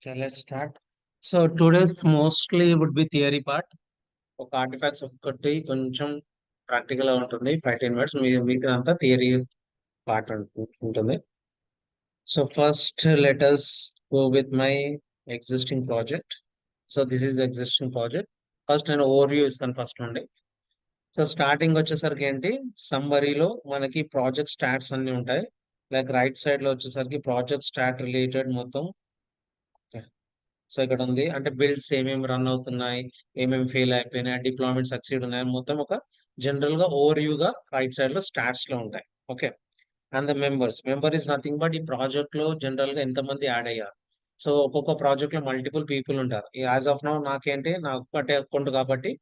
Okay, let's start. So today's mostly would be theory part. ఒక artefacts ఒక్కటి కొంచెం practical గా ఉంటుంది 15 minutes మీకు అంతా థియరీ పార్ట్ ఉంటుంది. So first let us go with my existing project. So this is the existing project. First నేను overview ఇస్తాను ఫస్ట్ నుండి. సో స్టార్టింగ్ వచ్చేసరికి ఏంటి, సమ్మరీలో మనకి ప్రాజెక్ట్ స్టాట్స్ అన్ని ఉంటాయి. లైక్ రైట్ సైడ్ లో వచ్చేసరికి ప్రాజెక్ట్ స్టాట్ రిలేటెడ్ మొత్తం. సో ఇక్కడ ఉంది అంటే బిల్డ్స్ ఏమేమి రన్ అవుతున్నాయి, ఏమేమి ఫెయిల్ అయిపోయినాయి, డిప్లాయ్మెంట్ సక్సీడ్ ఉన్నాయి, మొత్తం ఒక జనరల్ గా ఓవర్ వ్యూ గా రైట్ సైడ్ లో స్టాట్స్ లో ఉంటాయి. Okay. And the member is nothing but ఈ ప్రాజెక్ట్ లో జనరల్ గా ఎంతమంది యాడ్ అయ్యారు. సో ఒక్కొక్క ప్రాజెక్ట్ లో మల్టిపుల్ పీపుల్ ఉంటారు. యాజ్ ఆఫ్ నౌ నాకేంటి, నా ఒక్కటే అకౌంట్ కాబట్టి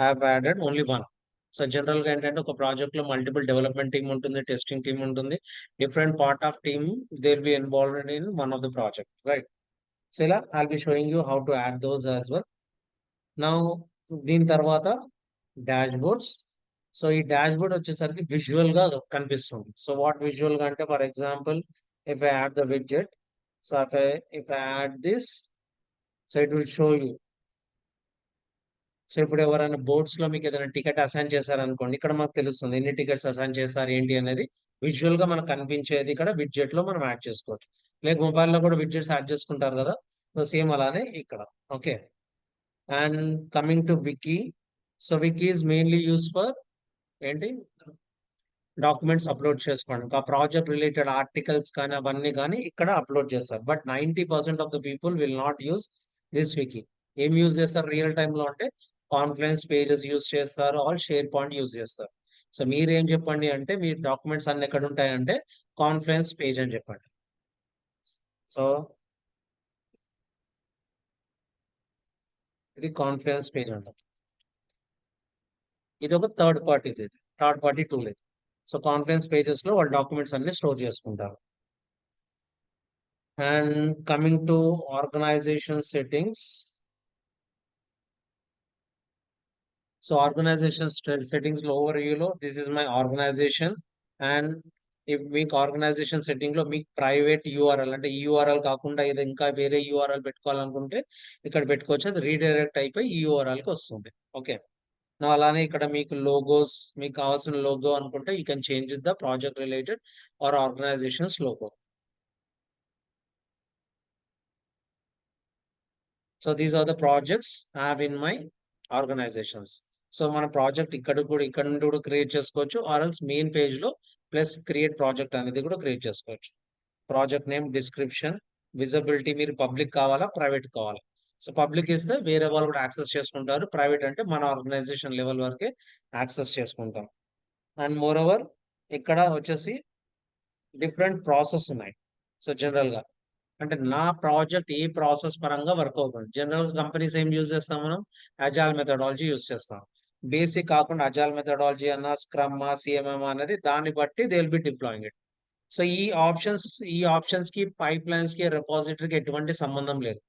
I have added only one. So general గా ఏంటంటే ఒక ప్రాజెక్ట్ లో మల్టిపుల్ డెవలప్మెంట్ టీమ్ ఉంటుంది, టెస్టింగ్ టీమ్ ఉంటుంది, different part of team they will B involved in one of the project, right. So ఇలా I'll be showing you how to add those as well. Now దీని తర్వాత dash boards. So ఈ dash board వచ్చేసరికి visual గా కనిపిస్తుంది. So what visual గా అంటే, for example if I add the widget, so if I add this, so it will show you. So ఇప్పుడు ఎవరైనా బోర్డ్స్ లో మీకు ఏదైనా టికెట్ అసైన్ చేశారనుకోండి, ఇక్కడ మాకు తెలుస్తుంది ఎన్ని టికెట్స్ అసైన్ చేశారు ఏంటి అనేది విజువల్ గా మనకు కనిపించేది ఇక్కడ విడ్జెట్ లో మనం యాడ్ చేసుకోవచ్చు. లేక మొబైల్ లో కూడా విడ్జెట్స్ యాడ్ చేసుకుంటారు కదా, సో సేమ్ అలానే ఇక్కడ. Okay. And coming to wiki. So wiki is mainly use for ఏంటి, డాక్యుమెంట్స్ అప్లోడ్ చేసుకోవడానికి. ఆ ప్రాజెక్ట్ రిలేటెడ్ ఆర్టికల్స్ కానీ అవన్నీ కానీ ఇక్కడ అప్లోడ్ చేస్తారు. But 90% of the people will not use this wiki. ఏం యూజ్ చేస్తారు రియల్ టైమ్ లో అంటే, కాన్ఫరెన్స్ పేజెస్ యూజ్ చేస్తారు, ఆల్ షేర్ పాయింట్ యూజ్ చేస్తారు. సో మీరు ఏం చెప్పండి అంటే, మీ డాక్యుమెంట్స్ అన్ని ఎక్కడ ఉంటాయంటే కాన్ఫరెన్స్ పేజ్ అని చెప్పండి. సో ఇది కాన్ఫరెన్స్ పేజ్ అంటాం. ఇది ఒక థర్డ్ పార్టీ టూల్ ఇది. సో కాన్ఫరెన్స్ పేజెస్ లో వాళ్ళ డాక్యుమెంట్స్ అన్ని స్టోర్ చేసుకుంటారు. And coming to organization settings. So organization settings లో ఓవర్ వ్యూలో this is my organization. And మీకు ఆర్గనైజేషన్ సెట్టింగ్ లో మీకు ప్రైవేట్ యూఆర్ఎల్ అంటే ఈ యూఆర్ఎల్ కాకుండా ఇది ఇంకా వేరే యూఆర్ఎల్ పెట్టుకోవాలనుకుంటే ఇక్కడ పెట్టుకోవచ్చు. అది రీడైరెక్ట్ అయిపోయి ఈ యూఆర్ఎల్ కి వస్తుంది. ఓకే. నా అలానే ఇక్కడ మీకు లోగోస్, మీకు కావాల్సిన లోగో అనుకుంటే you can change the project related or organizations logo. So these are the projects I have in my organizations. So మన ప్రాజెక్ట్ ఇక్కడ నుండి కూడా క్రియేట్ చేసుకోవచ్చు, ఆర్ఎల్స్ మెయిన్ పేజ్ లో ప్లస్ క్రియేట్ ప్రాజెక్ట్ అనేది కూడా క్రియేట్ చేసుకోవచ్చు. ప్రాజెక్ట్ నేమ్, డిస్క్రిప్షన్, విజిబిలిటీ మీరు పబ్లిక్ కావాలా ప్రైవేట్ కావాలా. సో పబ్లిక్ ఇస్తే వేరే వాళ్ళు కూడా యాక్సెస్ చేసుకుంటారు, ప్రైవేట్ అంటే మన ఆర్గనైజేషన్ లెవెల్ వరకే యాక్సెస్ చేసుకుంటాం. అండ్ మోర్ ఓవర్ ఇక్కడ వచ్చేసి డిఫరెంట్ ప్రాసెస్ ఉన్నాయి. సో జనరల్ గా అంటే నా ప్రాజెక్ట్ ఏ ప్రాసెస్ పరంగా వర్క్ అవుతుంది. జనరల్ కంపెనీస్ ఏం యూజ్ చేస్తాం మనం, అజైల్ మెథడాలజీ యూజ్ చేస్తాం. బేసిక్ కాకుండా అజైల్ మెథడాలజీ అన్న, స్క్రమ్, సిఎంఎం అనేది దాన్ని బట్టి they will B deploying it. So ఈ ఆప్షన్స్ కి, పైప్ లైన్స్ కి, రెపాజిటరీకి ఎటువంటి సంబంధం లేదు.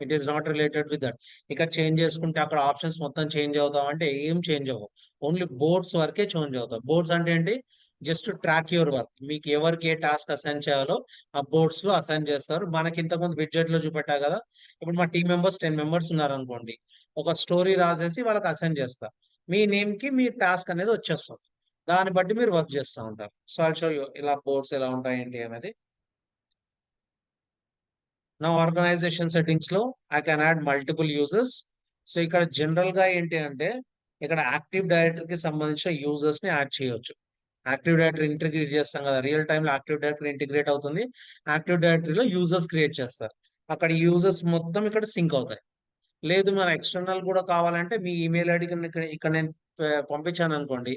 It is not related with that. ఇక్కడ చేంజ్ చేసుకుంటే అక్కడ ఆప్షన్స్ మొత్తం చేంజ్ అవుతాం అంటే ఏం చేంజ్ అవ్వవు. ఓన్లీ బోర్డ్స్ వరకే చేంజ్ అవుతాయి. బోర్డ్స్ అంటే ఏంటి, జస్ట్ ట్రాక్ యువర్ వర్క్. మీకు ఎవరికి ఏ టాస్క్ అసైన్ చేయాలో ఆ బోర్డ్స్ లో అసైన్ చేస్తారు. మనకి ఇంతకుముందు విడ్జెట్ లో చూపెట్టా కదా, ఇప్పుడు మా టీం మెంబర్స్ 10 members ఉన్నారు అనుకోండి, ఒక స్టోరీ రాసేసి వాళ్ళకి అసైన్ చేస్తా, మీ నేమ్ కి మీ టాస్క్ అనేది వచ్చేస్తుంది. దాన్ని బట్టి మీరు వర్క్ చేస్తూ ఉంటారు. సో ఐల్ షో యూ ఇలా బోర్డ్స్ ఎలా ఉంటాయి ఏంటి అనేది. నా ఆర్గనైజేషన్ సెట్టింగ్స్ లో I can add multiple users. So ఇక్కడ జనరల్ గా ఏంటి అంటే, ఇక్కడ యాక్టివ్ డైరెక్టరీ కి సంబంధించిన యూజర్స్ ని యాడ్ చేయొచ్చు. యాక్టివ్ డైరెక్టరీ ఇంటిగ్రేట్ చేస్తాం కదా, రియల్ టైమ్ లో యాక్టివ్ డైరెక్టరీ ఇంటిగ్రేట్ అవుతుంది. యాక్టివ్ డైరెక్టరీలో యూజర్స్ క్రియేట్ చేస్తారు. అక్కడ యూజర్స్ మొత్తం ఇక్కడ సింక్ అవుతాయి. లేదు మన ఎక్స్టర్నల్ కూడా కావాలంటే మీ ఈమెయిల్ ఐడికి ఇక్కడ నేను పంపించాను అనుకోండి,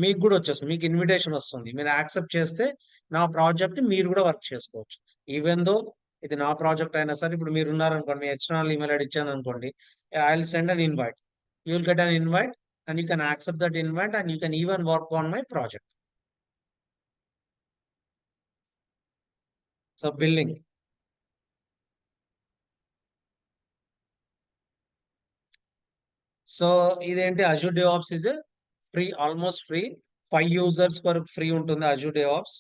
మీకు కూడా వచ్చేస్తుంది, మీకు ఇన్విటేషన్ వస్తుంది. మీరు యాక్సెప్ట్ చేస్తే నా ప్రాజెక్ట్ మీరు కూడా వర్క్ చేసుకోవచ్చు. ఈవెన్ దో ఇది నా ప్రాజెక్ట్ అయినా సరే, ఇప్పుడు మీరు ఉన్నారనుకోండి, మీ ఎక్స్టర్నల్ ఈమెయిల్ ఐడి ఇచ్చాను అనుకోండి, I will send an invite, you will get an invite and you can accept that invite and you can even work on my project. So building. So ఇదేంటి, Azure DevOps is free, almost free. 5 users వరకు free ఉంటుంది Azure DevOps.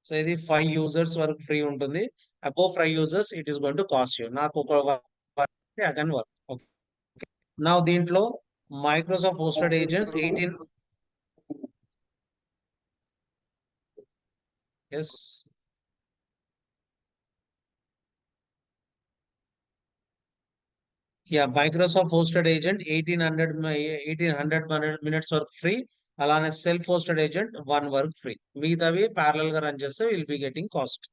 So ఇది 5 users వరకు free ఉంటుంది. Above 5 users it is going to cost you. నాకు ఒక I can work. Okay. నా దీంట్లో Microsoft hosted agents 18. Yes. Yeah, Microsoft hosted agent 1800 minutes వరకు ఫ్రీ. అలానే సెల్ఫ్ హోస్టెడ్ ఏజెంట్ 1 వరకు ఫ్రీ. మిగతావి ప్యారలల్ గా రన్ చేస్తే will be getting cost.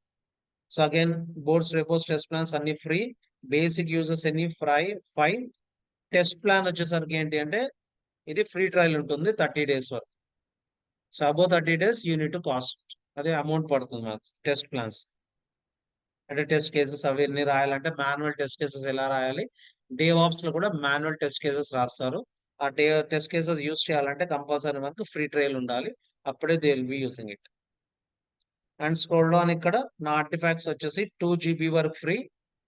So again boards reports test plans అన్ని ఫ్రీ. బేసిక్ యూజర్స్ అన్ని ఫైవ్. టెస్ట్ ప్లాన్ వచ్చేసరికి ఏంటి అంటే ఇది ఫ్రీ ట్రయల్ ఉంటుంది 30 days వరకు. So above 30 days you need to cost. అదే అమౌంట్ పడుతుంది మాకు టెస్ట్ ప్లాన్స్. అంటే టెస్ట్ కేసెస్ అవన్నీ రాయాలంటే మాన్యువల్ టెస్ట్ కేసెస్ ఎలా రాయాలి, డే ఆప్స్ లో కూడా మాన్యువల్ టెస్ట్ కేసెస్ రాస్తారు. ఆ టెస్ట్ కేసెస్ యూస్ చేయాలంటే కంపల్సరీ మనకు ఫ్రీ ట్రయల్ ఉండాలి. అప్పుడే they will B using it. And scroll down ఇక్కడ నా ఆర్టిఫాక్ట్స్ వచ్చేసి 2 GB వరకు ఫ్రీ.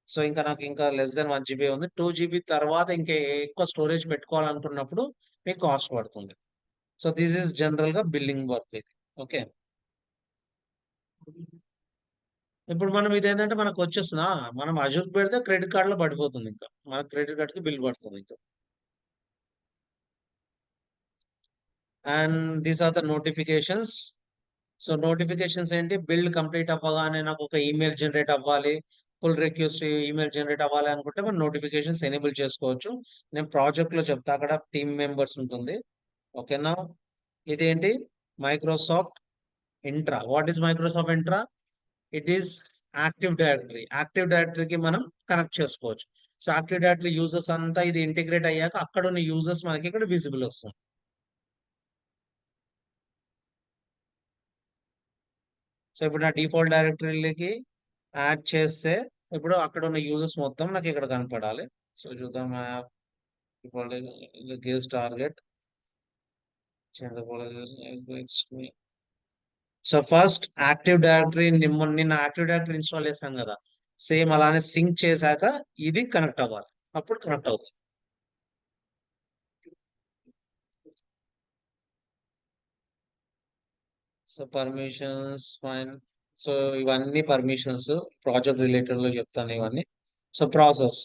సో ఇంకా నాకు ఇంకా లెస్ దెన్ 1 GB ఉంది. 2 GB తర్వాత ఇంకా ఎక్కువ స్టోరేజ్ పెట్టుకోవాలనుకున్నప్పుడు మీకు కాస్ట్ పడుతుంది. సో దిస్ ఈస్ జనరల్ గా బిల్లింగ్ వర్క్ ఇది. ఓకే. ఇప్పుడు మనం ఇదేంటంటే మనకు వచ్చేస్తున్నా మనం అజూర్ పెడితే క్రెడిట్ కార్డ్ లో పడిపోతుంది. ఇంకా మన క్రెడిట్ కార్డ్ కి బిల్ పడుతుంది ఇంకా. And these are the notifications. So notifications ఏంటి, బిల్డ్ కంప్లీట్ అవ్వగానే నాకు ఒక ఈమెయిల్ జనరేట్ అవ్వాలి, పుల్ రిక్వెస్ట్ ఈమెయిల్ జనరేట్ అవ్వాలి అనుకుంటే మనం నోటిఫికేషన్స్ ఎనేబుల్ చేసుకోవచ్చు. నేను ప్రాజెక్ట్ లో చెప్తా, అక్కడ టీమ్ మెంబర్స్ ఉంటుంది. ఓకేనా. ఇదేంటి Microsoft Entra. What is Microsoft Entra? It is active directory. Active డైరెక్టరీకి మనం కనెక్ట్ చేసుకోవచ్చు. సో యాక్టివ్ డైరెక్టరీ యూజర్స్ అంతా ఇది ఇంటిగ్రేట్ అయ్యాక అక్కడ ఉన్న యూజర్స్ మనకి ఇక్కడ విజిబుల్ వస్తుంది. సో ఇప్పుడు నా డిఫాల్ట్ డైరెక్టరీలోకి యాడ్ చేస్తే ఇప్పుడు అక్కడ ఉన్న యూజర్స్ మొత్తం నాకు ఇక్కడ కనపడాలి. సో చూద్దాం. Guess target. So first active directory నిన్న యాక్టివ్ డైరెక్టరీ ఇన్స్టాల్ చేశాను కదా, సేమ్ అలానే సింక్ చేశాక ఇది కనెక్ట్ అవ్వాలి, అప్పుడు కనెక్ట్ అవుతుంది. So permissions fine. సో ఇవన్నీ పర్మిషన్స్ ప్రాజెక్ట్ రిలేటెడ్ లో చెప్తాను ఇవన్నీ. So process.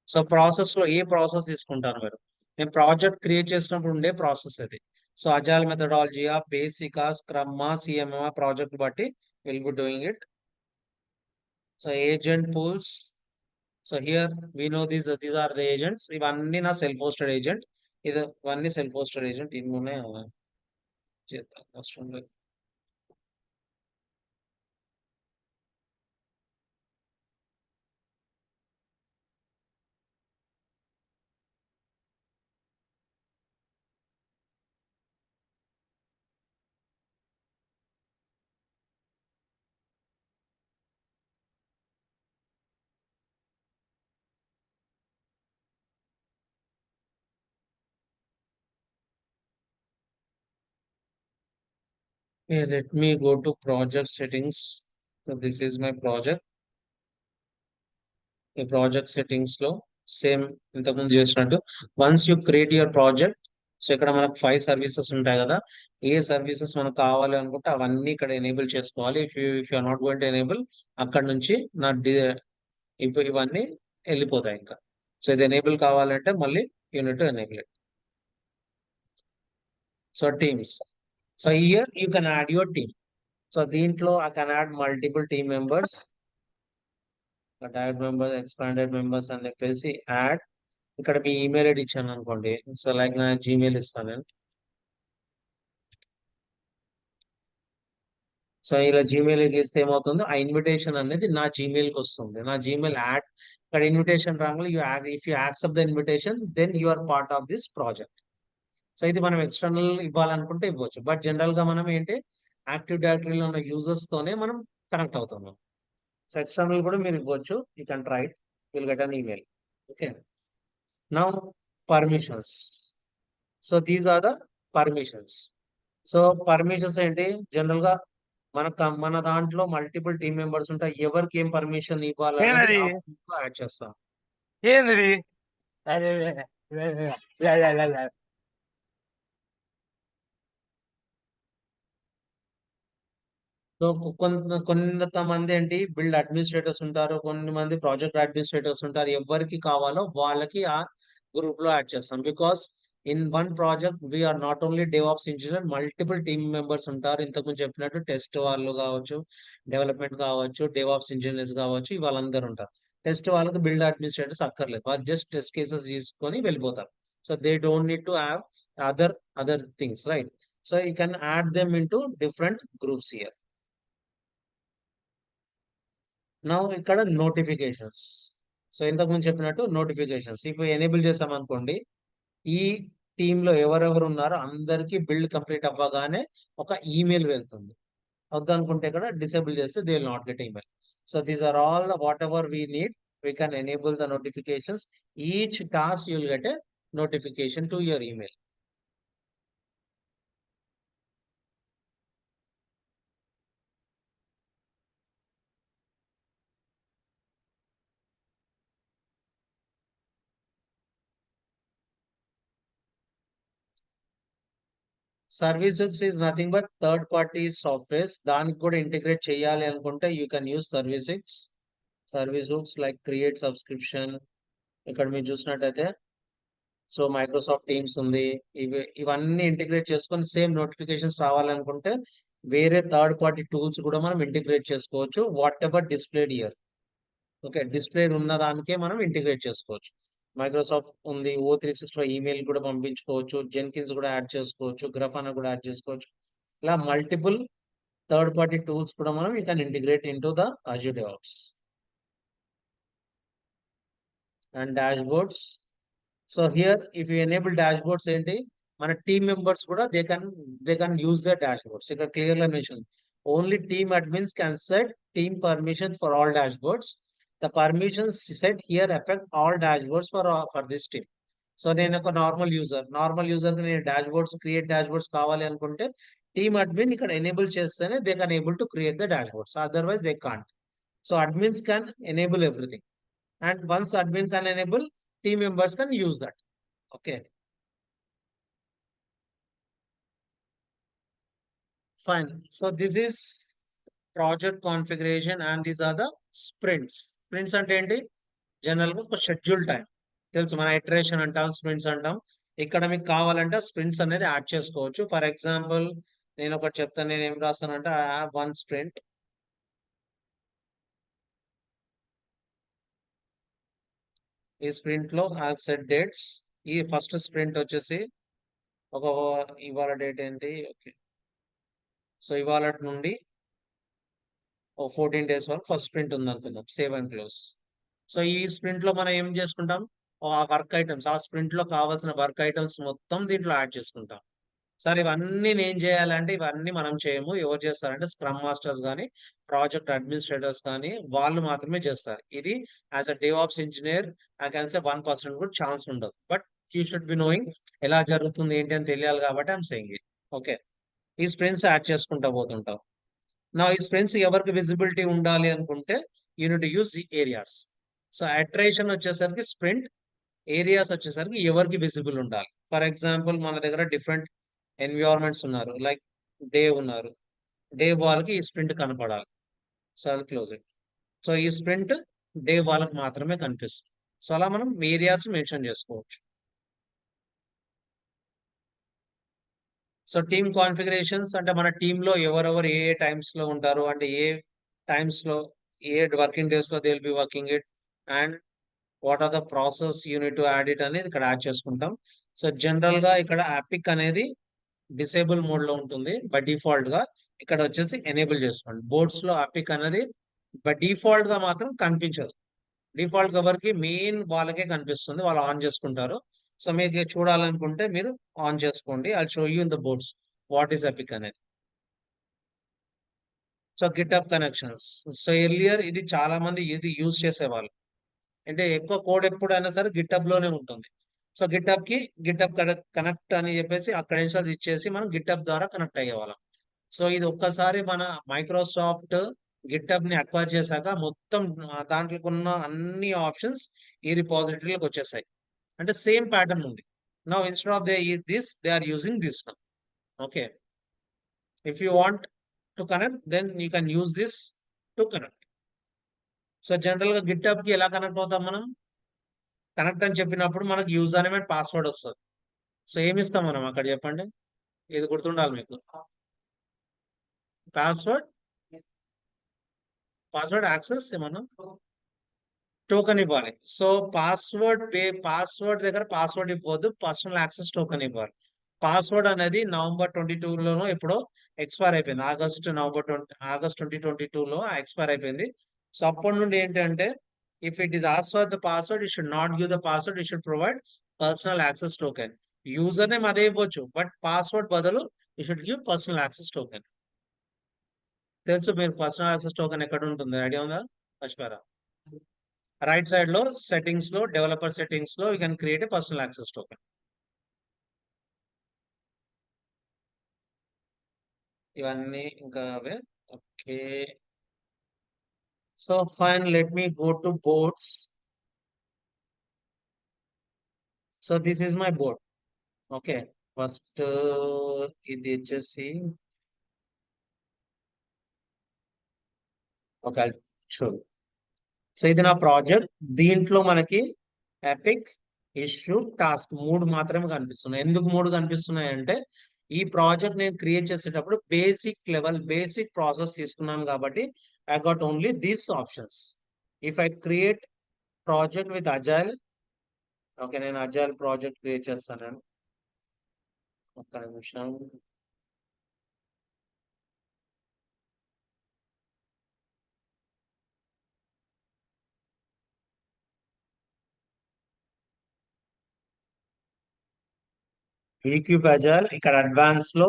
సో ప్రాసెస్ లో ఏ ప్రాసెస్ తీసుకుంటారు మీరు? నేను ప్రాజెక్ట్ క్రియేట్ చేసినప్పుడు ఉండే ప్రాసెస్ అది. సో అజైల్ మెథడాలజీయా, బేసికా, స్క్రమ్మా, సిఎంఎం ప్రాజెక్ట్ బట్టి will be doing it. So agent pools. So here we know these are the agents. ఇవన్నీ నా సెల్ఫ్ హోస్టెడ్ ఏజెంట్. ఇవన్నీ సెల్ఫ్ హోస్టెడ్ ఏజెంట్. ఇన్ని ఉన్నాయి చేద్దాం అవసరం లేదు. Okay, let me go to project settings. So this is my project. ఈ project settings లో సేమ్ ఇంతకుముందు చేసినట్టు once you create your project, so ఇక్కడ మనకు 5 సర్వీసెస్ ఉంటాయి కదా. ఏ సర్వీసెస్ మనకు కావాలి అనుకుంటే అవన్నీ ఇక్కడ ఎనేబుల్ చేసుకోవాలి. If you are not going to enable, అక్కడ నుంచి నా ఇవన్నీ వెళ్ళిపోతాయి ఇంకా. సో ఇది ఎనేబుల్ కావాలంటే మళ్ళీ you need enable it. So teams. So here you can add your team. So దీంట్లో I can add multiple team members. Add members, expanded members అని చెప్పేసి యాడ్. ఇక్కడ మీ ఈమెయిల్ ఐడి ఇచ్చాను అనుకోండి. సో లైక్ నా జీమెయిల్ ఇస్తాను నేను. సో ఇలా జీమెయిల్ ఇస్తే ఏమవుతుందో ఆ ఇన్విటేషన్ అనేది నా జీమెయిల్ కి వస్తుంది. నా జీమెయిల్ యాడ్ ఇక్కడ ఇన్విటేషన్ రాగానే if you accept the invitation then you are part of this project. So ఇది మనం ఎక్స్టర్నల్ ఇవ్వాలనుకుంటే ఇవ్వచ్చు. బట్ జనరల్ గా మనం ఏంటి, యాక్టివ్ డైరెక్టరీలో ఉన్న యూజర్స్ తోనే మనం కనెక్ట్ అవుతున్నాం. సో ఎక్స్టర్నల్ కూడా మీరు ఇవ్వచ్చు. You can try it, will get an email. Okay. Now permissions. So these are the permissions. So permissions ఏంటి, జనరల్ గా మన దాంట్లో మల్టిపుల్ టీమ్ మెంబర్స్ ఉంటాయి. ఎవరికి ఏం పర్మిషన్ ఇవ్వాలన్నది ఏంది యాడ్ చేస్తాం. ఏంది అరే సో కొంతమంది ఏంటి బిల్డ్ అడ్మినిస్ట్రేటర్స్ ఉంటారు, కొన్ని మంది ప్రాజెక్ట్ అడ్మినిస్ట్రేటర్స్ ఉంటారు. ఎవరికి కావాలో వాళ్ళకి ఆ గ్రూప్ లో యాడ్ చేస్తాం. Because in one project we are not only DevOps engineer, multiple team members ఉంటారు. ఇంతకుముందు చెప్పినట్టు టెస్ట్ వాళ్ళు కావచ్చు, డెవలప్మెంట్ కావచ్చు, డెవాప్స్ ఇంజనీర్స్ కావచ్చు, వాళ్ళందరూ ఉంటారు. టెస్ట్ వాళ్ళకి బిల్డ్ అడ్మినిస్ట్రేటర్స్ అక్కర్లేదు, వాళ్ళు జస్ట్ టెస్ట్ కేసెస్ తీసుకొని వెళ్ళిపోతారు. So they don't need to have other other things, right? So you can add them in to different groups here. నా ఇక్కడ నోటిఫికేషన్స్. సో ఇంతకు ముందు చెప్పినట్టు నోటిఫికేషన్స్ ఇప్పుడు ఎనేబుల్ చేసాం అనుకోండి, ఈ టీమ్ లో ఎవరెవరు ఉన్నారో అందరికి బిల్డ్ కంప్లీట్ అవ్వగానే ఒక ఈమెయిల్ వెళ్తుంది. వద్దనుకుంటే ఇక్కడ డిసేబుల్ చేస్తే they will not get email. So these are all whatever we need, we can enable the notifications. Each task you will get a notification to your email. Services is nothing but third party softwares. దానికి కూడా integrate చేయాలి అనుకుంటే you can use services. Services like create subscription. ఇక్కడ మీరు చూసినట్టయితే so Microsoft teams ఉంది. ఇవన్నీ integrate చేసుకొని సేమ్ నోటిఫికేషన్స్ రావాలనుకుంటే వేరే థర్డ్ పార్టీ టూల్స్ కూడా మనం ఇంటిగ్రేట్ చేసుకోవచ్చు. What ever displayed year, okay, display ఉన్న దానికే మనం ఇంటిగ్రేట్ చేసుకోవచ్చు. మైక్రోసాఫ్ట్ ఉంది, O365 ఈమెయిల్ కూడా పంపించుకోవచ్చు, జెన్కిన్స్ కూడా యాడ్ చేసుకోవచ్చు, గ్రఫానా కూడా యాడ్ చేసుకోవచ్చు. ఇలా మల్టిపుల్ థర్డ్ పార్టీ టూల్స్ కూడా మనం you can integrate in to the Azure DevOps. And dash boards. So here if you enable dash boards ఏంటి, మన టీమ్ మెంబర్స్ కూడా they can use the dash boards. ఇక్కడ clear గా mention, only team admins can set team permission for all dash boards. The permissions set here effect all dash boards for this team. So నేను ఒక normal user కి నేను dash boards, create dash boards కావాలి అనుకుంటే team admin ఇక్కడ enable చేస్తేనే they can able to create the dash boards, otherwise they can't. So admins can enable everything, and once admin can enable, team members can use that. Okay, fine. So this is project configuration and these are the sprints. Sprints అంటే ఏంటి, general గా ఒక schedule time తెలుసు, మన iteration అంటాం, sprints అంటాం. ఇక్కడ మీకు కావాలంటే స్ప్రింట్స్ అనేది యాడ్ చేసుకోవచ్చు. ఫర్ ఎగ్జాంపుల్ నేను ఒకటి చెప్తాను, నేను ఏం రాస్తానంటే ఐ హావ్ వన్ స్ప్రింట్. ఈ స్ప్రింట్ లో ఐ సెట్ డేట్స్. ఈ ఫస్ట్ స్ప్రింట్ వచ్చేసి ఒక, ఇవాళ డేట్ ఏంటి, ఓకే, సో ఇవాళ నుండి ఓ 14 డేస్ వరకు ఫస్ట్ స్ప్రింట్ ఉంది అనుకుందాం, సేవ్ అండ్ క్లోజ్. సో ఈ స్ప్రింట్ లో మనం ఏం చేసుకుంటాం, ఆ వర్క్ ఐటమ్స్, ఆ స్ప్రింట్ లో కావాల్సిన వర్క్ ఐటమ్స్ మొత్తం దీంట్లో యాడ్ చేసుకుంటాం. సార్ ఇవన్నీ నేను చేయాలంటే ఇవన్నీ మనం చేయము, ఎవరు చేస్తారంటే స్క్రమ్ మాస్టర్స్ కానీ ప్రాజెక్ట్ అడ్మినిస్ట్రేటర్స్ కానీ వాళ్ళు మాత్రమే చేస్తారు. ఇది as a DevOps engineer I can సే 1% కూడా ఛాన్స్ ఉండదు. But you should be knowing ఎలా జరుగుతుంది ఏంటి అని తెలియాలి కాబట్టి ఐఎమ్ సేయింగ్ ఇట్. ఓకే, ఈ స్ప్రింట్స్ యాడ్ చేసుకుంటా పోతుంటాం. నా ఈ స్ప్రింట్స్ ఎవరికి విజిబిలిటీ ఉండాలి అనుకుంటే యూనిట్ యూజ్ ఏరియాస్. సో అట్రేషన్ వచ్చేసరికి స్ప్రింట్, ఏరియాస్ వచ్చేసరికి ఎవరికి విజిబుల్ ఉండాలి. ఫర్ ఎగ్జాంపుల్ మన దగ్గర డిఫరెంట్ ఎన్విరాన్మెంట్స్ ఉన్నారు, లైక్ డే ఉన్నారు, డే వాళ్ళకి ఈ స్ప్రింట్ కనపడాలి. సో అది క్లోజ్. సో ఈ స్ప్రింట్ డే వాళ్ళకి మాత్రమే కనిపిస్తుంది. సో అలా మనం ఏరియాస్ మెన్షన్ చేసుకోవచ్చు. సో టీమ్ కాన్ఫిగరేషన్స్ అంటే మన టీమ్ లో ఎవరెవరు ఏ టైమ్స్ లో ఉంటారు, అంటే ఏ టైమ్స్ లో, ఏ వర్కింగ్ డేస్ లో they will be working it, and what are the process unit to add it అనేది ఇక్కడ యాడ్ చేసుకుంటాం. సో జనరల్ గా ఇక్కడ అపిక్ అనేది డిసేబుల్ మోడ్ లో ఉంటుంది బై డిఫాల్ట్ గా. ఇక్కడ వచ్చేసి ఎనేబుల్ చేసుకోండి. బోర్డ్స్ లో అపిక్ అనేది బై డిఫాల్ట్ గా మాత్రం కనిపించదు. డిఫాల్ట్ ఎవరికి, మెయిన్ వాళ్ళకే కనిపిస్తుంది, వాళ్ళు ఆన్ చేసుకుంటారు. సో మీకు చూడాలనుకుంటే మీరు ఆన్ చేసుకోండి. I show you in the boards what is epic అనేది. So GitHub connections. So earlier ఇది చాలా మంది ఇది యూజ్ చేసేవాళ్ళు, అంటే ఎక్కువ కోడ్ ఎప్పుడైనా సరే గిటప్ లోనే ఉంటుంది. సో గిటప్ కి గిటప్ కనెక్ట్ అని చెప్పేసి ఆ క్రెడెన్షియల్స్ ఇచ్చేసి మనం గిటప్ ద్వారా కనెక్ట్ అయ్యేవాళ్ళం. సో ఇది ఒక్కసారి మన మైక్రోసాఫ్ట్ గిటప్ ని అక్వైర్ చేశాక మొత్తం దాంట్లో ఉన్న అన్ని ఆప్షన్స్ ఈ రిపాజిటరీలోకి వచ్చేసాయి. అంటే సేమ్ ప్యాటర్న్ ఉంది. Now instead of they this they are using this now. Okay, if you want to connect, then you can use this to connect. So general గా గిట్హబ్ కి ఎలా కనెక్ట్ అవుతాం మనం? కనెక్ట్ అని చెప్పినప్పుడు మనకు యూజర్ నేమ్ అండ్ పాస్వర్డ్ వస్తుంది. సో ఏమి ఇస్తాం మనం అక్కడ చెప్పండి? ఇది గుర్తుండాలి మీకు. పాస్వర్డ్ యాక్సెస్ ఏమన్నా టోకెన్ ఇవ్వాలి. సో పాస్వర్డ్ దగ్గర పాస్వర్డ్ ఇవ్వద్దు, పర్సనల్ యాక్సెస్ టోకెన్ ఇవ్వాలి. పాస్వర్డ్ అనేది నవంబర్ 22లోనో ఎప్పుడో ఎక్స్పైర్ అయిపోయింది. ఆగస్ట్ 2022లో ఎక్స్పైర్ అయిపోయింది. సో అప్పటి నుండి ఏంటంటే if it is ask for the password, you should not give the password, you should provide personal access token. User name అదే ఇవ్వచ్చు, బట్ పాస్వర్డ్ బదులు you should give personal access token. తెలుసు మీరు personal access token ఎక్కడ ఉంటుంది? Idea ఉందా? మర్చిపోయారా? Right side లో సెట్టింగ్స్ లో, డెవలపర్ సెట్టింగ్స్ లో you can create a personal access token. ఇవన్నీ ఇంకా అవే. Okay, so fine, let me go to boards. So this is my board. Okay, first ఇది వచ్చేసి ఒక చూడు. సో ఇది నా ప్రాజెక్ట్. దీంట్లో మనకి ఎపిక్, ఇష్యూ, టాస్క్ మూడు మాత్రమే కనిపిస్తున్నాయి. ఎందుకు మూడు కనిపిస్తున్నాయి అంటే ఈ ప్రాజెక్ట్ నేను క్రియేట్ చేసేటప్పుడు బేసిక్ ప్రాసెస్ తీసుకున్నాను కాబట్టి I got only these options. If I create project with agile, okay నేను అజైల్ ప్రాజెక్ట్ క్రియేట్ చేస్తాను. ఒక్క నిమిషం. వీక్యూబ్ అజైల్ ఇక్కడ అడ్వాన్స్ లో,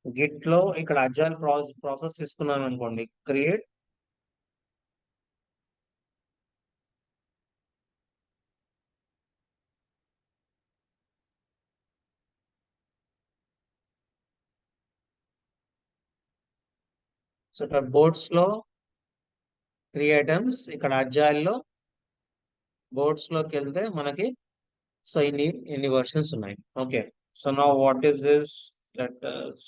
గిట్ లో ఇక్కడ అజైల్ ప్రాసెస్ తీసుకున్నాను అనుకోండి, క్రియేట్. సో ఇక్కడ బోర్డ్స్ లో 3 ఐటమ్స్, ఇక్కడ అజైల్ లో బోర్డ్స్ లోకి వెళ్తే మనకి సో ఇన్ని వర్షన్స్ ఉన్నాయి. Okay, so now what is this? Let us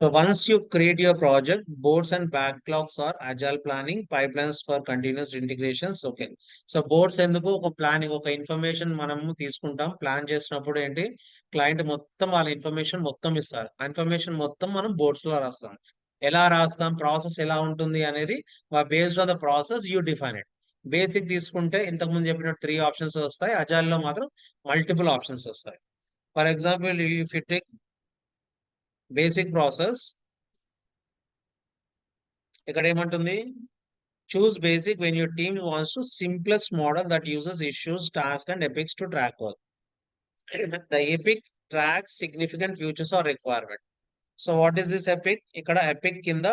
so once you create your project, boards and backlogs are agile planning, pipelines for continuous integrations. Okay. So boards ఎందుకు? ఒక planning, ఒక information మనము తీసుకుంటాం. Plan చేసినప్పుడు ఏంటి, client మొత్తం వాళ్ళ information మొత్తం ఇస్తారు. ఆ ఇన్ఫర్మేషన్ మొత్తం మనం బోర్డ్స్ లో రాస్తాం. ఎలా రాస్తాం, ప్రాసెస్ ఎలా ఉంటుంది అనేది based on the process you define it. Basic తీసుకుంటే ఇంతకు ముందు చెప్పినట్టు 3 ఆప్షన్స్ వస్తాయి. అజైల్ లో మాత్రం మల్టిపుల్ ఆప్షన్స్ వస్తాయి. For example, if you take basic process, ఇక్కడ ఏమంటుంది? Choose basic when your team wants to simplest model that uses issues, task and epics to track work. The epic track significant futures or requirement. So what is this epic? ఇక్కడ epic కింద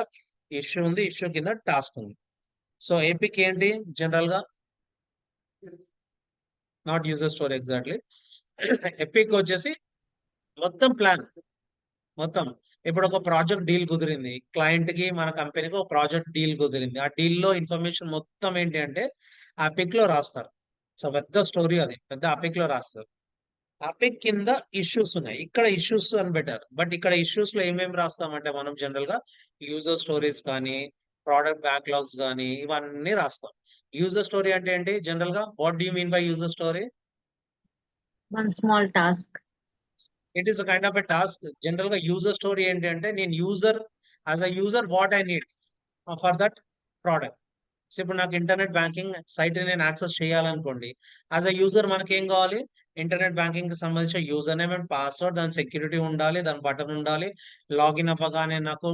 issue ఉంది, issue కింద task ఉంది. So epic ఏంటి? General గా not user story exactly. Epic వచ్చేసి మొత్తం plan, మొత్తం. ఇప్పుడు ఒక ప్రాజెక్ట్ డీల్ కుదిరింది, క్లయింట్ కి మన కంపెనీకి ఒక ప్రాజెక్ట్ డీల్ కుదిరింది. ఆ డీల్ లో ఇన్ఫర్మేషన్ మొత్తం ఏంటి అంటే ఆ పిక్ లో రాస్తారు. సో పెద్ద స్టోరీ అది, పెద్ద అపిక్ లో రాస్తారు. అపిక్ కింద ఇష్యూస్ ఉన్నాయి, ఇక్కడ ఇష్యూస్ అని పెట్టారు. బట్ ఇక్కడ ఇష్యూస్ లో ఏమేమి రాస్తామంటే మనం జనరల్ గా యూజర్ స్టోరీస్ కానీ, ప్రోడక్ట్ బ్యాక్లాగ్స్ కానీ ఇవన్నీ రాస్తాం. యూజర్ స్టోరీ అంటే ఏంటి? జనరల్ గా what do you mean by user story? One small task. It is kind of a task. General గా యూజర్ స్టోరీ ఏంటి అంటే నేను as a user what I need for that product. So ఇప్పుడు నాకు internet banking site నేను access చేయాలనుకోండి, as a user మనకి ఏం కావాలి? ఇంటర్నెట్ బ్యాంకింగ్ కి సంబంధించిన యూజర్ నేమ్ అండ్ పాస్వర్డ్, దాని సెక్యూరిటీ ఉండాలి, దాని బటన్ ఉండాలి, లాగిన్ అవ్వగానే నాకు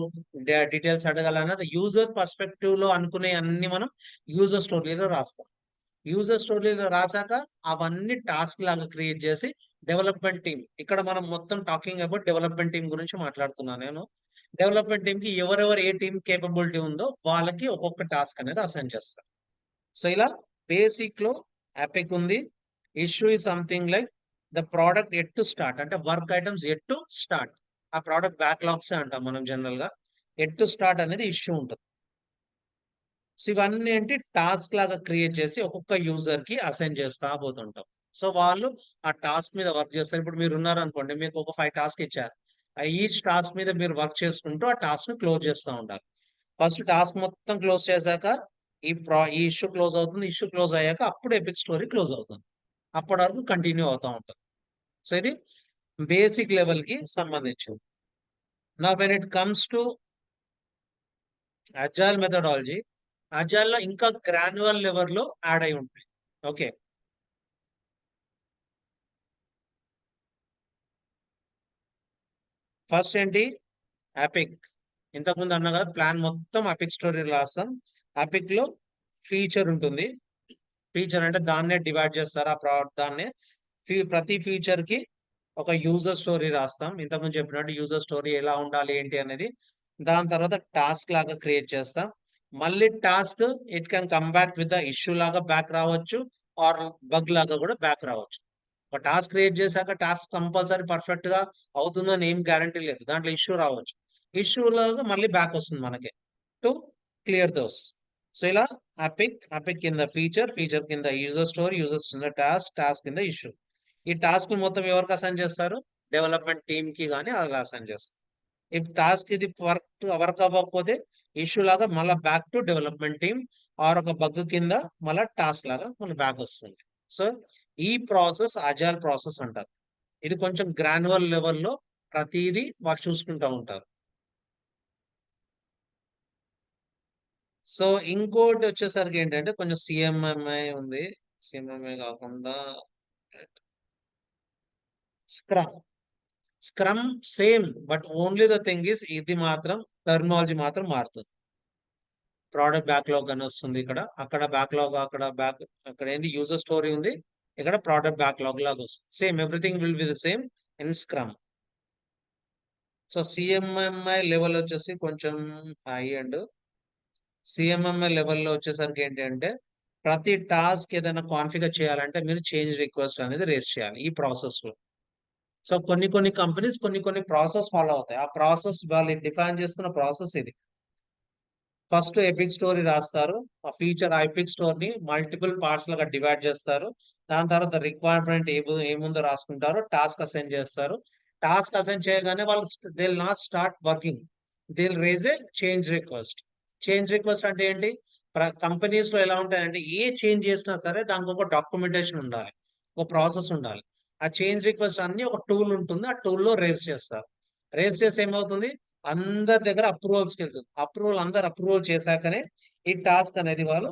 డీటెయిల్స్ అడగాలన్నది యూజర్ పర్స్పెక్టివ్ లో అనుకునే అన్ని మనం యూజర్ స్టోరీలో రాస్తాం. యూజర్ స్టోరీలో రాసాక అవన్నీ టాస్క్ లాగా క్రియేట్ చేసి డెవలప్మెంట్ టీమ్, ఇక్కడ మనం మొత్తం టాకింగ్ అబౌట్ డెవలప్మెంట్ టీం గురించి మాట్లాడుతున్నాను నేను. డెవలప్మెంట్ టీం కి ఎవరెవరు ఏ టీం కేపబిలిటీ ఉందో వాళ్ళకి ఒక్కొక్క టాస్క్ అనేది అసైన్ చేస్తారు. సో ఇలా బేసిక్ లో ఎపిక్ ఉంది. Issue is something like the product yet to start, అంటే work items yet to start. ఆ ప్రోడక్ట్ బ్యాక్లాగ్స్ అంటాం మనం జనరల్ గా. ఎట్ టు స్టార్ట్ అనేది ఇష్యూ ఉంటుంది. సో ఇవన్నీ ఏంటి టాస్క్ లాగా క్రియేట్ చేసి ఒక్కొక్క యూజర్ కి అసైన్ చేస్తా పోతుంటాం. సో వాళ్ళు ఆ టాస్క్ మీద వర్క్ చేస్తారు. ఇప్పుడు మీరు ఉన్నారనుకోండి, మీకు ఒక 5 టాస్క్ ఇచ్చారు. ఈచ్ టాస్క్ మీద మీరు వర్క్ చేసుకుంటూ ఆ టాస్క్ ని క్లోజ్ చేస్తూ ఉండాలి. ఫస్ట్ టాస్క్ మొత్తం క్లోజ్ చేశాక ఈ ఇష్యూ క్లోజ్ అవుతుంది. ఇష్యూ క్లోజ్ అయ్యాక అప్పుడు ఎపిక్ స్టోరీ క్లోజ్ అవుతుంది. అప్పటి వరకు కంటిన్యూ అవుతూ ఉంటుంది. సో ఇది బేసిక్ లెవెల్ కి సంబంధించింది. నా when it comes to agile methodology, agile లో ఇంకా గ్రాన్యువల్ లెవెల్ లో యాడ్ అయి ఉంటుంది. ఓకే, ఫస్ట్ ఏంటి అపిక్. ఇంతకుముందు అన్నా కదా, ప్లాన్ మొత్తం అపిక్ స్టోరీ రాస్తాం. అపిక్ లో ఫీచర్ ఉంటుంది. ఫీచర్ అంటే దాన్నే డివైడ్ చేస్తారు. ఆ ప్రోడక్ట్ దాన్నే ప్రతి ఫీచర్ కి ఒక యూజర్ స్టోరీ రాస్తాం. ఇంతకుముందు చెప్పినట్టు యూజర్ స్టోరీ ఎలా ఉండాలి ఏంటి అనేది. దాని తర్వాత టాస్క్ లాగా క్రియేట్ చేస్తాం. మళ్ళీ task it can come back with the issue లాగా బ్యాక్ రావచ్చు, ఆర్ బగ్ లాగా కూడా బ్యాక్ రావచ్చు. ఒక టాస్క్ క్రియేట్ చేశాక టాస్క్ కంపల్సరీ పర్ఫెక్ట్ గా అవుతుందని ఏం గ్యారంటీ లేదు. దాంట్లో ఇష్యూ రావచ్చు. ఇష్యూ లాగా మళ్ళీ బ్యాక్ వస్తుంది మనకి టు క్లియర్ దోస్. సో ఇలా అపిక్ కింద ఫీచర్ కింద యూజర్ స్టోరీ, యూజర్ కింద టాస్క్ కింద ఇష్యూ. ఈ టాస్క్ మొత్తం ఎవరికి అసైన్ చేస్తారు? డెవలప్మెంట్ టీమ్ కి కానీ అలా అసైన్ చేస్తారు. ఇఫ్ టాస్క్ ఇది వర్క్ అవ్వకపోతే ఇష్యూ లాగా మళ్ళీ back to development team, or ఒక బగ్ కింద మళ్ళీ టాస్క్ లాగా మళ్ళీ బ్యాక్ వస్తుంది. సో ఈ ప్రాసెస్ అజైల్ ప్రాసెస్ అంటారు. ఇది కొంచెం గ్రాన్యువల్ లెవెల్లో ప్రతిదీ వాళ్ళు చూసుకుంటూ ఉంటారు. సో ఇంకోటి వచ్చేసరికి ఏంటంటే కొంచెం సిఎంఎంఐ ఉంది. సిఎంఎంఐ కాకుండా scrum same, but only the thing is ఇది మాత్రం టర్మినాలజీ మాత్రం మారుతుంది. ప్రోడక్ట్ బ్యాక్లాగ్ అని వస్తుంది ఇక్కడ, అక్కడ బ్యాక్లాగ్, అక్కడ ఏంది యూజర్ స్టోరీ ఉంది, ఇక్కడ ప్రోడక్ట్ బ్యాక్లాగ్ లాగా వస్తుంది. Same everything will be the same in scrum. So CMMI level వచ్చేసి కొంచెం హై అండ్ సిఎంఎంఐ లెవెల్లో వచ్చేసరికి ఏంటంటే ప్రతి టాస్క్ ఏదైనా కాన్ఫిగర్ చేయాలంటే మీరు చేంజ్ రిక్వెస్ట్ అనేది రేస్ చేయాలి ఈ ప్రాసెస్ లో. సో కొన్ని కంపెనీస్ కొన్ని ప్రాసెస్ ఫాలో అవుతాయి. ఆ ప్రాసెస్ వాళ్ళు డిఫైన్ చేసుకున్న ప్రాసెస్ ఇది. ఫస్ట్ ఎపిక్ స్టోరీ రాస్తారు. ఆ feature epic story multiple parts లాగా డివైడ్ చేస్తారు. దాని తర్వాత రిక్వైర్మెంట్ ఏముందో రాసుకుంటారు. టాస్క్ అసైన్ చేస్తారు. టాస్క్ అసైన్ చేయగానే వాళ్ళు they will not start working, they will raise a change request. Change request అంటే ఏంటి? కంపెనీస్ లో ఎలా ఉంటాయంటే ఏ చేంజ్ చేసినా సరే దానికి ఒక డాక్యుమెంటేషన్ ఉండాలి, ఒక ప్రాసెస్ ఉండాలి. ఆ చేంజ్ రిక్వెస్ట్ అన్ని ఒక టూల్ ఉంటుంది. ఆ టూల్లో రేస్ చేస్తారు. రేస్ చేసి ఏమవుతుంది? అందరి దగ్గర అప్రూవల్స్కి వెళ్తుంది. అందరు అప్రూవల్ చేశాకనే ఈ టాస్క్ అనేది వాళ్ళు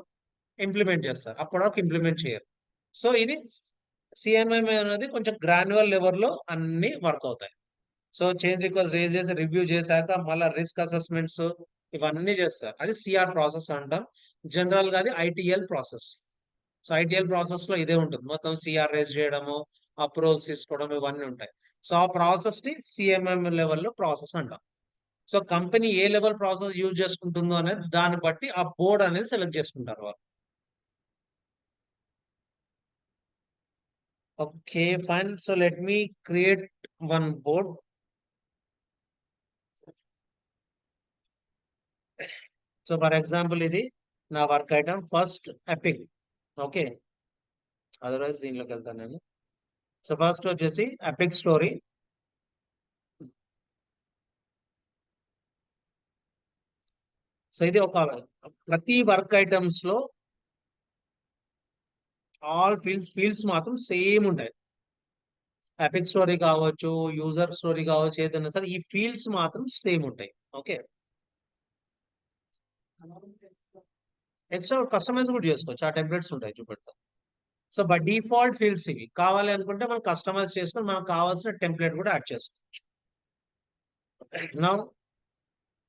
ఇంప్లిమెంట్ చేస్తారు. అప్పటి వరకు ఇంప్లిమెంట్ చేయరు. సో ఇది సిఎంఎంఏ అనేది కొంచెం గ్రాన్యువల్ లెవెల్లో అన్ని వర్క్ అవుతాయి. సో చేంజ్ రిక్వెస్ట్ రేజ్ చేసి రివ్యూ చేశాక మళ్ళీ రిస్క్ అసెస్మెంట్స్ ఇవన్నీ చేస్తారు. అది సిఆర్ ప్రాసెస్ అంటాం. జనరల్ గా అది ITL process. So ITL process లో ఇదే ఉంటుంది. మొత్తం సిఆర్ రేజ్ చేయడము, అప్రూవల్స్ తీసుకోవడం ఇవన్నీ ఉంటాయి. సో ఆ ప్రాసెస్ ని సిఎంఎం లెవెల్లో ప్రాసెస్ అంటాం. సో కంపెనీ ఏ లెవెల్ ప్రాసెస్ యూజ్ చేసుకుంటుందో అనేది దాన్ని బట్టి ఆ బోర్డ్ అనేది సెలెక్ట్ చేసుకుంటారు వాళ్ళు. Okay fine. So let me create one board. So for example ఇది నా work item first epic. Okay, otherwise దీనిలోకి వెళ్తాను నేను. సో ఫస్ట్ వచ్చేసి ఎపిక్ స్టోరీ. సో ఇది ఒక ప్రతి వర్క్ ఐటమ్స్ లో ఆల్ ఫీల్డ్స్ మాత్రం సేమ్ ఉంటాయి. ఎపిక్ స్టోరీ కావచ్చు, యూజర్ స్టోరీ కావచ్చు, ఏదైనా సరే ఈ ఫీల్డ్స్ మాత్రం సేమ్ ఉంటాయి. ఓకే, ఎక్స్ట్రా కస్టమైజ్ కూడా చేసుకోవచ్చు. ఆ టెంప్లెట్స్ ఉంటాయి, చూపెడతాం. సో బై డిఫాల్ట్ ఫీల్డ్స్ ఇవి. కావాలి అనుకుంటే మనం కస్టమైజ్ చేసుకొని మనకు కావాల్సిన టెంప్లెట్ కూడా యాడ్ చేసుకోవచ్చు. Now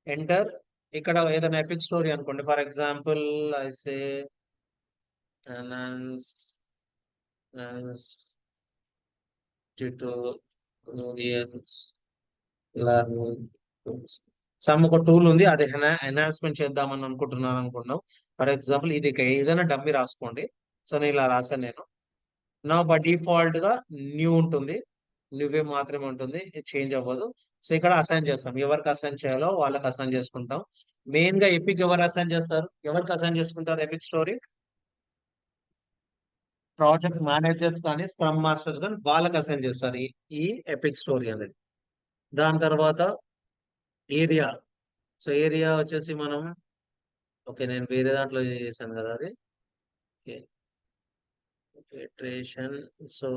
enter. ఇక్కడ ఏదైనా ఎపిక్ స్టోరీ అనుకోండి. For example I say some ఒక టూల్ ఉంది, అది ఎన్హాన్స్మెంట్ చేద్దామని అనుకుంటున్నాం. ఫర్ ఎగ్జాంపుల్ ఇది ఏదైనా డమ్మీ రాసుకోండి. సో నేను ఇలా రాశాను. నేను నా బై డిఫాల్ట్ గా న్యూ ఉంటుంది. నువ్వే మాత్రమే ఉంటుంది, చేంజ్ అవ్వదు. సో ఇక్కడ అసైన్ చేస్తాం, ఎవరికి అసైన్ చేయాలో వాళ్ళకి అసైన్ చేసుకుంటాం. మెయిన్ గా ఎపిక్ ఎవరు అసైన్ చేస్తారు, ఎవరికి అసైన్ చేసుకుంటారు ఎపిక్ స్టోరీ? ప్రాజెక్ట్ మేనేజర్స్ కానీ స్క్రమ్ మాస్టర్ కానీ వాళ్ళకి అసైన్ చేస్తారు ఈ ఎపిక్ స్టోరీ అనేది. దాని తర్వాత ఏరియా. సో ఏరియా వచ్చేసి మనం, ఓకే నేను వేరే దాంట్లో చేశాను కదా అది. Iteration. So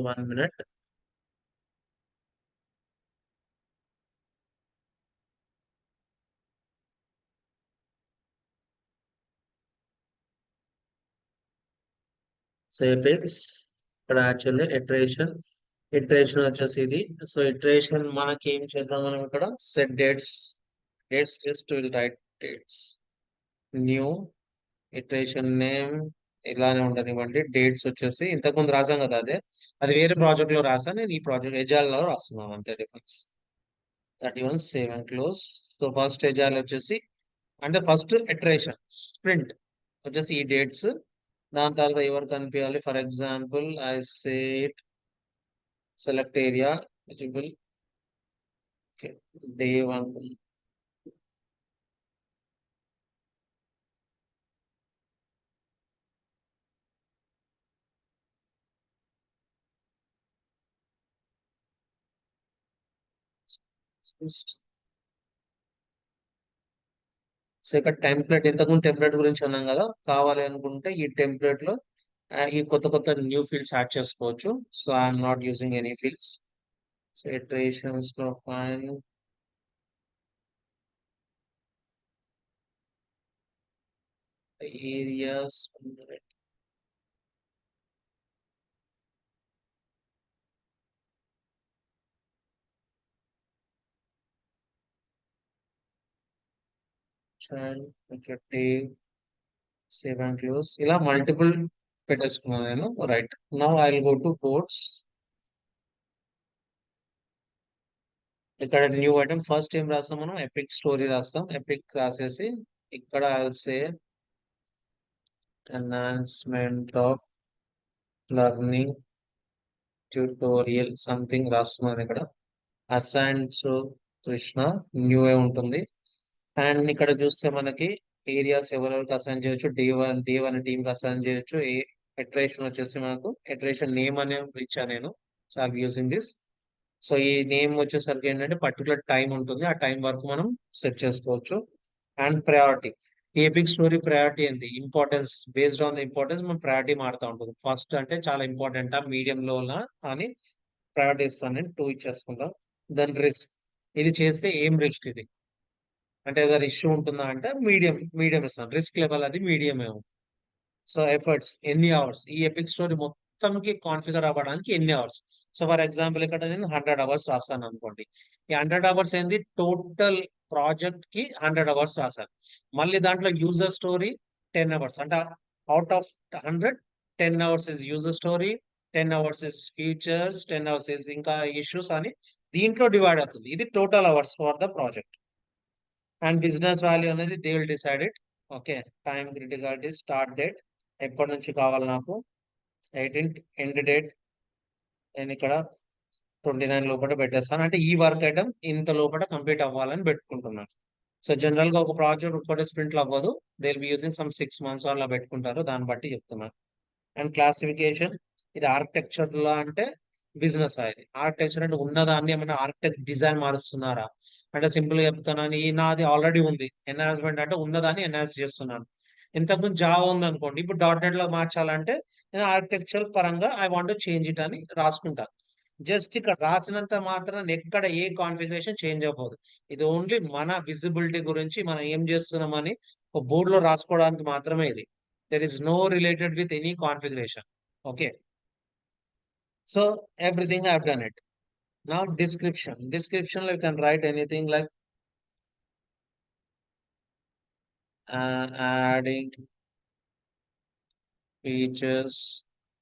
1 minute. So epics ఇక్కడ యాక్చువల్లీ ఇటరేషన్ వచ్చేసి ఇది. సో ఇటరేషన్ మనకి ఏం చేద్దాం మనం ఇక్కడ set dates just will write dates. New iteration name ఇలానే ఉండనివ్వండి. డేట్స్ వచ్చేసి ఇంతకుముందు రాసాం కదా అదే, అది వేరే ప్రాజెక్ట్ లో రాసా, నేను ఈ ప్రాజెక్ట్ ఎజాల్ లో రాస్తున్నాను అంతే difference. 31 save and close. So first agile వచ్చేసి అంటే ఫస్ట్ ఇటరేషన్ స్ప్రింట్ వచ్చేసి ఈ డేట్స్. దాని తర్వాత ఎవరు కనిపించాలి, for example I set select area eligible day 1. So ఇక్కడ టెంప్లెట్, ఇంతకుముందు టెంప్లెట్ గురించి అన్నాం కదా, కావాలి అనుకుంటే ఈ టెంప్లెట్ లో ఈ కొత్త కొత్త న్యూ ఫీల్డ్స్ యాడ్ చేసుకోవచ్చు. So I'm not using any fields. So iterations profile, areas, save and close. ఇలా మల్టిపుల్ పెట్టేసుకున్నాను నేను. Right, now I will go to codes. ఇక్కడ న్యూ ఐటమ్ ఫస్ట్ ఏం రాస్తాం మనం, ఎపిక్ స్టోరీ రాస్తాం. ఎపిక్ రాసేసి ఇక్కడ say enhancement of learning tutorial something రాస్తున్నాను ఇక్కడ. అసైన్ టు కృష్ణ, న్యూ ఏ ఉంటుంది. అండ్ ఇక్కడ చూస్తే మనకి ఏరియాస్ ఎవరెవరికి అసైన్ చేయొచ్చు, డే వన్ టీమ్ కి అసైన్ చేయొచ్చు. ఇటరేషన్ వచ్చేసి మనకు ఇటరేషన్ నేమ్ అనే ఇచ్చా నేను. So I using this. So ఈ నేమ్ వచ్చేసరికి ఏంటంటే పర్టికులర్ టైం ఉంటుంది, ఆ టైం వరకు మనం సెట్ చేసుకోవచ్చు. And priority, epic story priority ఏంటి, importance based on the importance మనం ప్రయారిటీ మారుతూ ఉంటుంది. ఫస్ట్ అంటే చాలా ఇంపార్టెంటా, మీడియం లో అని ప్రయారిటీ ఇస్తాను నేను, 2 ఇచ్చేసుకుందాం. దెన్ రిస్క్, ఇది చేస్తే ఏం రిస్క్ ఇది అంటే ఏదైనా ఇష్యూ ఉంటుందా అంటే మీడియం ఇస్తాను. రిస్క్ లెవెల్ అది మీడియం ఏమో. సో ఎఫర్ట్స్ ఎన్ని అవర్స్, ఈ ఎపిక్ స్టోరీ మొత్తంకి కాన్ఫిగర్ అవ్వడానికి ఎన్ని అవర్స్. సో ఫర్ ఎగ్జాంపుల్ ఇక్కడ నేను 100 hours రాస్తాను అనుకోండి. ఈ 100 hours ఏంది, టోటల్ ప్రాజెక్ట్ కి 100 hours రాశాను. మళ్ళీ దాంట్లో యూజర్ స్టోరీ 10 hours, అంటే out of 100, 10 hours is user story, 10 hours is features, 10 hours is ఇంకా ఇష్యూస్ అని దీంట్లో డివైడ్ అవుతుంది. ఇది total hours for the project. And business value అనేది they will decide it. Okay, time criticality, start date ఎప్పటి నుంచి కావాలి నాకు, 18th, ఎండ్ డేట్ నేను ఇక్కడ 29 లోపల పెట్టేస్తాను. అంటే ఈ వర్క్ ఐటమ్ ఇంత లోపల కంప్లీట్ అవ్వాలని పెట్టుకుంటున్నాను. సో జనరల్ గా ఒక ప్రాజెక్ట్ ఒకటి స్ప్రింట్ లో అవ్వదు, they will be using some 6 months అలా పెట్టుకుంటారు, దాన్ని బట్టి చెప్తున్నాను. అండ్ క్లాసిఫికేషన్, ఇది ఆర్కిటెక్చర్ లో అంటే బిజినెస్ అది. ఆర్కిటెక్చర్ అంటే ఉన్నదాన్ని ఏమైనా ఆర్కిటెక్ట్ డిజైన్ మారుస్తున్నారా అంటే, సింపుల్ గా చెప్తానని నాది ఆల్రెడీ ఉంది. ఎన్హాన్స్మెంట్ అంటే ఉన్నదాన్ని ఎన్హాన్స్ చేస్తున్నాను. ఇంతకుముందు జావా ఉంది అనుకోండి, ఇప్పుడు .NET లో మార్చాలంటే నేను ఆర్కిటెక్చర్ పరంగా ఐ వాంట్ చేంజ్ ఇట్ అని రాసుకుంటాను. జస్ట్ ఇక్కడ రాసినంత మాత్రం ఎక్కడ ఏ కాన్ఫిగరేషన్ చేంజ్ అవ్వదు. ఇది ఓన్లీ మన విజిబిలిటీ గురించి మనం ఏం చేస్తున్నామని ఒక బోర్డులో రాసుకోవడానికి మాత్రమే ఇది. there is no related with any configuration. Okay, so everything I've done it. Now description you can write anything like adding features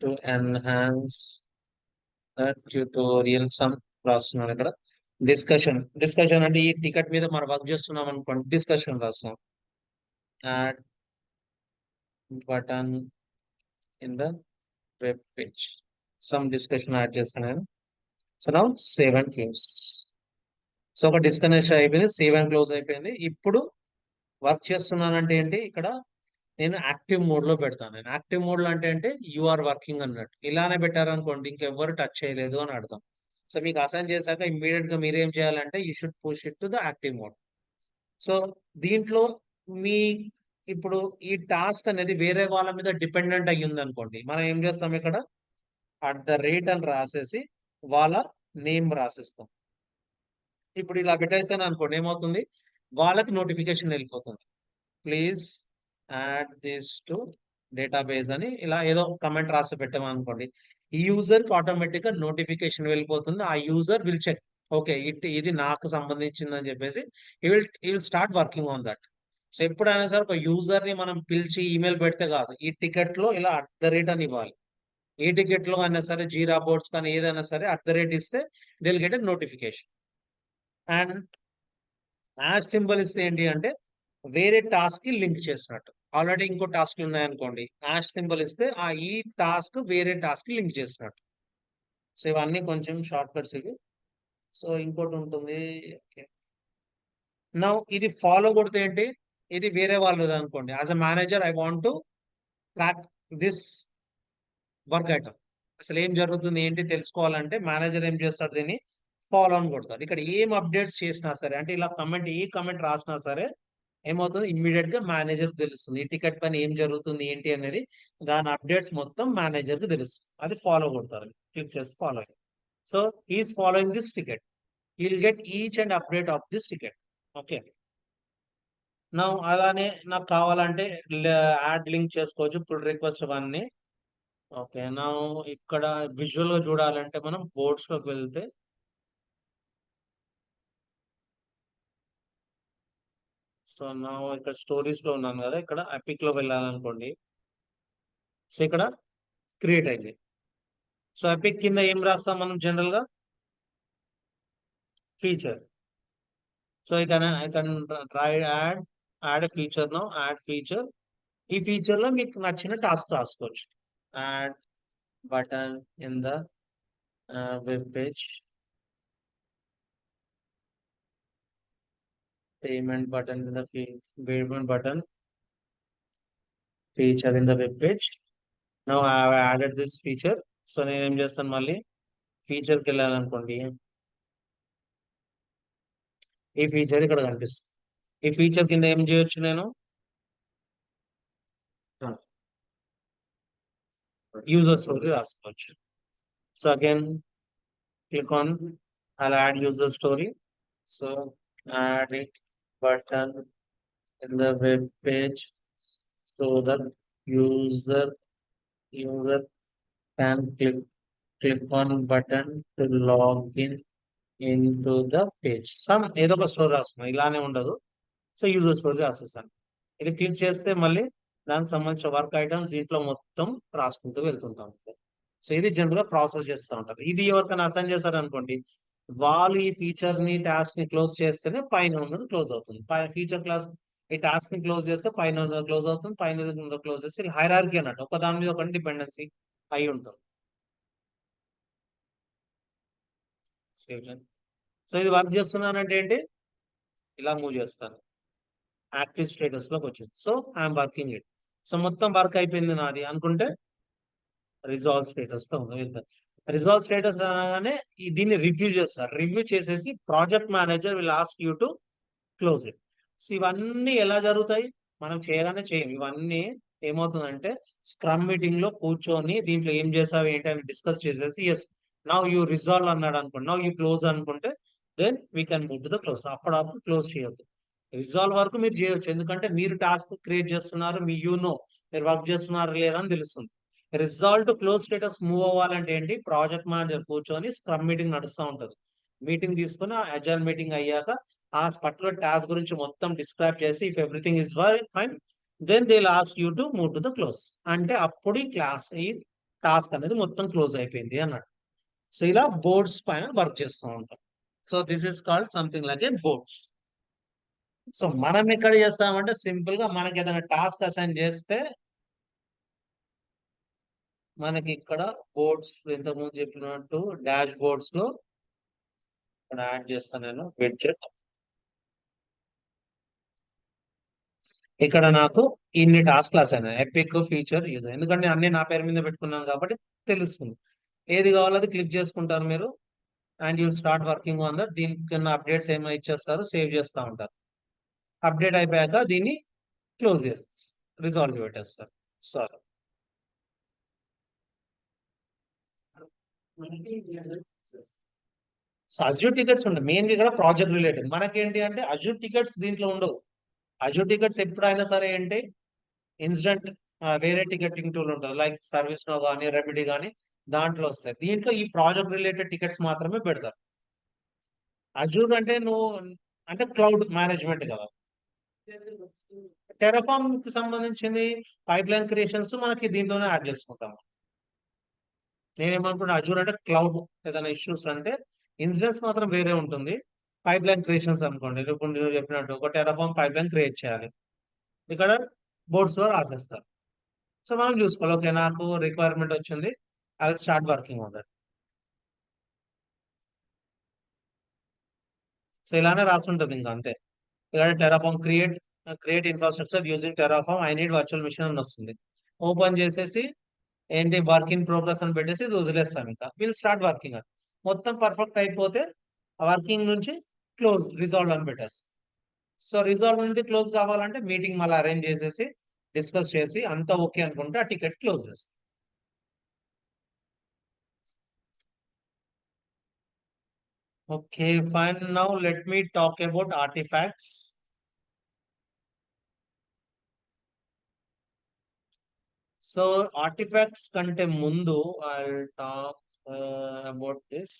to enhance the tutorial, some రాస్తున్నాను ఇక్కడ. డిస్కషన్ అంటే ఈ టికెట్ మీద మనం వర్క్ చేస్తున్నాం అనుకోండి, డిస్కషన్ రాస్తాం. Add button in the web page, some discussion add చేస్తాను నేను. So now save and close. So ఒక డిస్కనెక్షన్ అయిపోయింది, సేవ్ అండ్ క్లోజ్ అయిపోయింది. ఇప్పుడు వర్క్ చేస్తున్నానంటే ఏంటి, ఇక్కడ నేను యాక్టివ్ మోడ్ లో పెడతాను. నేను యాక్టివ్ మోడ్ లో అంటే యు ఆర్ వర్కింగ్ అన్నట్టు. ఇలానే పెట్టారనుకోండి ఇంకెవ్వరు టచ్ చేయలేదు అని అర్థం. సో మీకు అసైన్ చేశాక ఇమ్మీడియట్ గా మీరు ఏం చేయాలంటే you should push it to the active mode. So దీంట్లో మీ ఇప్పుడు ఈ టాస్క్ అనేది వేరే వాళ్ళ మీద డిపెండెంట్ అయ్యి ఉంది అనుకోండి, మనం ఏం చేస్తాం ఇక్కడ @ అని రాసేసి వాళ్ళ నేమ్ రాసేస్తాం. ఇప్పుడు ఇలా పెట్టేసాను అనుకోండి, ఏమవుతుంది, వాళ్ళకి నోటిఫికేషన్ వెళ్ళిపోతుంది. Please add this to database అని ఇలా ఏదో కమెంట్ రాసి పెట్టామనుకోండి, ఈ యూజర్ కి ఆటోమేటిక్ గా నోటిఫికేషన్ వెళ్ళిపోతుంది. ఆ యూజర్ విల్ చెక్, ఓకే ఇది నాకు సంబంధించింది అని చెప్పేసి ఈ will start working on that. So ఎప్పుడైనా సరే ఒక యూజర్ ని మనం పిలిచి ఈమెయిల్ పెడితే కాదు, ఈ టికెట్ లో ఇలా @ అని ఇవ్వాలి. ఏ టికెట్ లో అయినా సరే, జీరా బోర్డ్స్ కానీ ఏదైనా సరే @ ఇస్తే they'll get a notification. And hash symbol ఇస్తే ఏంటి అంటే వేరే టాస్క్ కి లింక్ చేసినట్టు. ఆల్రెడీ ఇంకో టాస్క్ ఉన్నాయనుకోండి, యాష్ సింబల్ ఇస్తే ఈ టాస్క్ వేరే టాస్క్ కి లింక్ చేసినట్టు. సో ఇవన్నీ కొంచెం షార్ట్ కట్స్ ఇవి. సో ఇంకోటి ఉంటుంది. నౌ ఇది ఫాలో కొడితే ఏంటి, ఇది వేరే వాళ్ళది అనుకోండి. As a manager I want to track this work item. అసలు ఏం జరుగుతుంది ఏంటి తెలుసుకోవాలంటే మేనేజర్ ఏం చేస్తాడు, దీన్ని ఫాలో అని కొడతారు. ఇక్కడ ఏం అప్డేట్స్ చేసినా సరే, అంటే ఇలా ఏ కమెంట్ రాసినా సరే ఏమవుతుంది, ఇమ్మీడియట్ గా మేనేజర్ తెలుస్తుంది ఈ టికెట్ పైన ఏం జరుగుతుంది ఏంటి అనేది. దాని అప్డేట్స్ మొత్తం మేనేజర్ కి తెలుస్తుంది. అది ఫాలో కొడతారు, క్లిక్ చేసి follow. So is following this ticket, will get each and update of this ticket. Okay, నా అలానే నాకు కావాలంటే యాడ్ లింక్ చేసుకోవచ్చు, పుల్ రిక్వెస్ట్ అవన్నీ. ఓకే, నా ఇక్కడ విజువల్ గా చూడాలంటే మనం బోర్డ్స్ లోకి వెళ్తే, సో నా ఇక్కడ స్టోరీస్ లో ఉన్నాను కదా, ఇక్కడ ఎపిక్ లో వెళ్ళాలనుకోండి. సో ఇక్కడ క్రియేట్ అయింది. సో ఎపిక్ కింద ఏం రాస్తాం మనం జనరల్ గా, feature. So I can try add feature no, add feature. ఈ ఫీచర్ లో మీకు నచ్చిన టాస్క్ రాసుకోవచ్చు. Add button in the web page, payment button in the payment button feature in the web page. Now I have added this feature. So నేను ఏం చేస్తాను, మళ్ళీ ఫీచర్కి వెళ్ళాలనుకోండి, ఈ ఫీచర్ ఇక్కడ కనిపిస్తుంది. ఈ ఫీచర్ కింద ఏం చేయొచ్చు, నేను యూజర్ స్టోరీ రాసుకోవచ్చు. So again click on, I'll add user story. So add it button in the web page so that user can click on button to log in into the page. Some ఏదో ఒక story రాస్తున్నాం, ఇలానే ఉండదు. So user story రాసేస్తాను. ఇది click చేస్తే మళ్ళీ దానికి సంబంధించిన వర్క్ ఐటమ్స్ దీంట్లో మొత్తం రాసుకుంటూ వెళ్తుంటాం. సో ఇది జనరల్ గా ప్రాసెస్ చేస్తూ ఉంటారు. ఇది ఎవరికైనా అసైన్ చేశారు అనుకోండి, వాళ్ళు ఈ ఫీచర్ ని టాస్క్ ని క్లోజ్ చేస్తేనే పైన ఉన్నది క్లోజ్ అవుతుంది. ఫీచర్ క్లాస్ ఈ టాస్క్ ని క్లోజ్ చేస్తే పైన ఉన్నది క్లోజ్ అవుతుంది, పైన క్లోజ్ చేస్తే హైరార్కీ అన్నట్టు, ఒక దాని మీద ఒక డిపెండెన్సీ అయి ఉంటుంది. సో ఇది వర్క్ చేస్తున్నానంటే ఏంటి, ఇలా మూవ్ చేస్తాను, యాక్టివ్ స్టేటస్ లోకి వచ్చింది. So I'm working it. So మొత్తం వర్క్ అయిపోయింది నాది అనుకుంటే రిజాల్వ్ స్టేటస్ లో వెళ్తారు. రిజాల్వ్ స్టేటస్ రాగానే దీన్ని రివ్యూ చేస్తారు. రివ్యూ చేసేసి project manager will ask you to close it. So ఇవన్నీ ఎలా జరుగుతాయి, మనం చేయగానే చేయం. ఇవన్నీ ఏమవుతుందంటే స్క్రమ్ మీటింగ్ లో కూర్చొని దీంట్లో ఏం చేసావు ఏంటి అని డిస్కస్ చేసేసి, ఎస్ నౌ యూ రిజాల్వ్ అన్నాడు అనుకోండి, నౌ యూ క్లోజ్ అనుకుంటే then we can move to the close. అప్పుడు క్లోజ్ చేయొద్దు, రిజాల్వ్ వరకు మీరు చేయొచ్చు. ఎందుకంటే మీరు టాస్క్ క్రియేట్ చేస్తున్నారు, మీరు వర్క్ చేస్తున్నారు లేదా అని తెలుస్తుంది. రిజాల్వ్ క్లోజ్ స్టేటస్ మూవ్ అవ్వాలంటే ఏంటి, ప్రాజెక్ట్ మేనేజర్ కూర్చొని స్క్రమ్ మీటింగ్ నడుస్తూ ఉంటది. మీటింగ్ తీసుకుని అజైల్ మీటింగ్ అయ్యాక ఆ పర్టికులర్ టాస్క్ గురించి మొత్తం డిస్క్రైబ్ చేసి, if everything is fine then they will ask you to move to the close. అంటే అప్పుడు ఈ టాస్క్ అనేది మొత్తం క్లోజ్ అయిపోయింది అన్నట్టు. సో ఇలా బోర్డ్స్ పైన వర్క్ చేస్తూ ఉంటాం. So this is called something like A boards. So మనం ఎక్కడ చేస్తామంటే సింపుల్ గా మనకి ఏదైనా టాస్క్ అసైన్ చేస్తే మనకి ఇక్కడ బోర్డ్స్ ఇంతకుముందు చెప్పినట్టు డాష్ బోర్డ్స్ లో ఇక్కడ యాడ్ చేస్తాను నేను విడ్జెట్. ఇక్కడ నాకు ఇన్ని టాస్క్ క్లాస్ అయినాయి, ఎపిక్ ఫీచర్ యూజ్, ఎందుకంటే అన్ని నా పేరు మీద పెట్టుకున్నాను కాబట్టి తెలుస్తుంది. ఏది కావాలో అది క్లిక్ చేసుకుంటారు మీరు, and you start working on that. దీనికన్నా అప్డేట్స్ ఏమైనా ఇచ్చేస్తారు, సేవ్ చేస్తూ ఉంటారు. అప్డేట్ అయిపోయాక దీన్ని క్లోజ్ చేస్తారు, రిజాల్వ్ పెట్టేస్తారు. సారీ. సో అజ్యూర్ టికెట్స్ ఉంటాయి మెయిన్ గా ఇక్కడ ప్రాజెక్ట్ రిలేటెడ్. మనకేంటి అంటే అజ్యూర్ టికెట్స్ దీంట్లో ఉండవు. అజ్యూర్ టికెట్స్ ఎప్పుడైనా సరే ఏంటి ఇన్సిడెంట్ వేరే టికెటింగ్ టూల్ ఉంటుంది, లైక్ సర్వీస్ నో కానీ రెమెడీ కానీ, దాంట్లో వస్తాయి. దీంట్లో ఈ ప్రాజెక్ట్ రిలేటెడ్ టికెట్స్ మాత్రమే పెడతారు. అజూర్ అంటే నువ్వు అంటే క్లౌడ్ మేనేజ్మెంట్ కదా. టెరాఫామ్ కి సంబంధించింది పైప్ లైన్ క్రియేషన్స్ మనకి దీంట్లోనే యాడ్ చేసుకుంటాం. నేనేమనుకుంటా అజూర్ అంటే క్లౌడ్ ఏదైనా ఇష్యూస్ అంటే ఇన్సిడెంట్స్ మాత్రం వేరే ఉంటుంది. పైప్ లైన్ క్రియేషన్స్ అనుకోండి, ఇప్పుడు నేను చెప్పినట్టు ఒక టెరాఫామ్ పైప్ లైన్ క్రియేట్ చేయాలి, ఇక్కడ బోర్డ్స్ లో రాసేస్తారు. సో మనం చూసుకోవాలి, ఓకే నాకు రిక్వైర్మెంట్ వచ్చింది, I will start working on that. So ఇలానే రాసుంటది ఇంకా అంతే. ఇక్కడ Terraform create infrastructure using Terraform, I need virtual machine అని వస్తుంది. ఓపెన్ చేసేసి ఏంటి వర్క్ ఇన్ ప్రోగ్రెస్ అని పెట్టేసి ఇది వదిలేస్తాం, ఇంకా విల్ స్టార్ట్ వర్కింగ్ అని. మొత్తం పర్ఫెక్ట్ అయిపోతే వర్కింగ్ నుంచి క్లోజ్ రిజాల్వ్ అని పెట్టేస్తాం. సో రిజాల్వ్ నుండి క్లోజ్ కావాలంటే మీటింగ్ మళ్ళీ అరేంజ్ చేసేసి డిస్కస్ చేసి అంతా ఓకే అనుకుంటే ఆ టికెట్ క్లోజ్ చేస్తాం. Okay, fine. Now let me talk about artifacts. So artifacts కంటే ముందు I'll talk about this.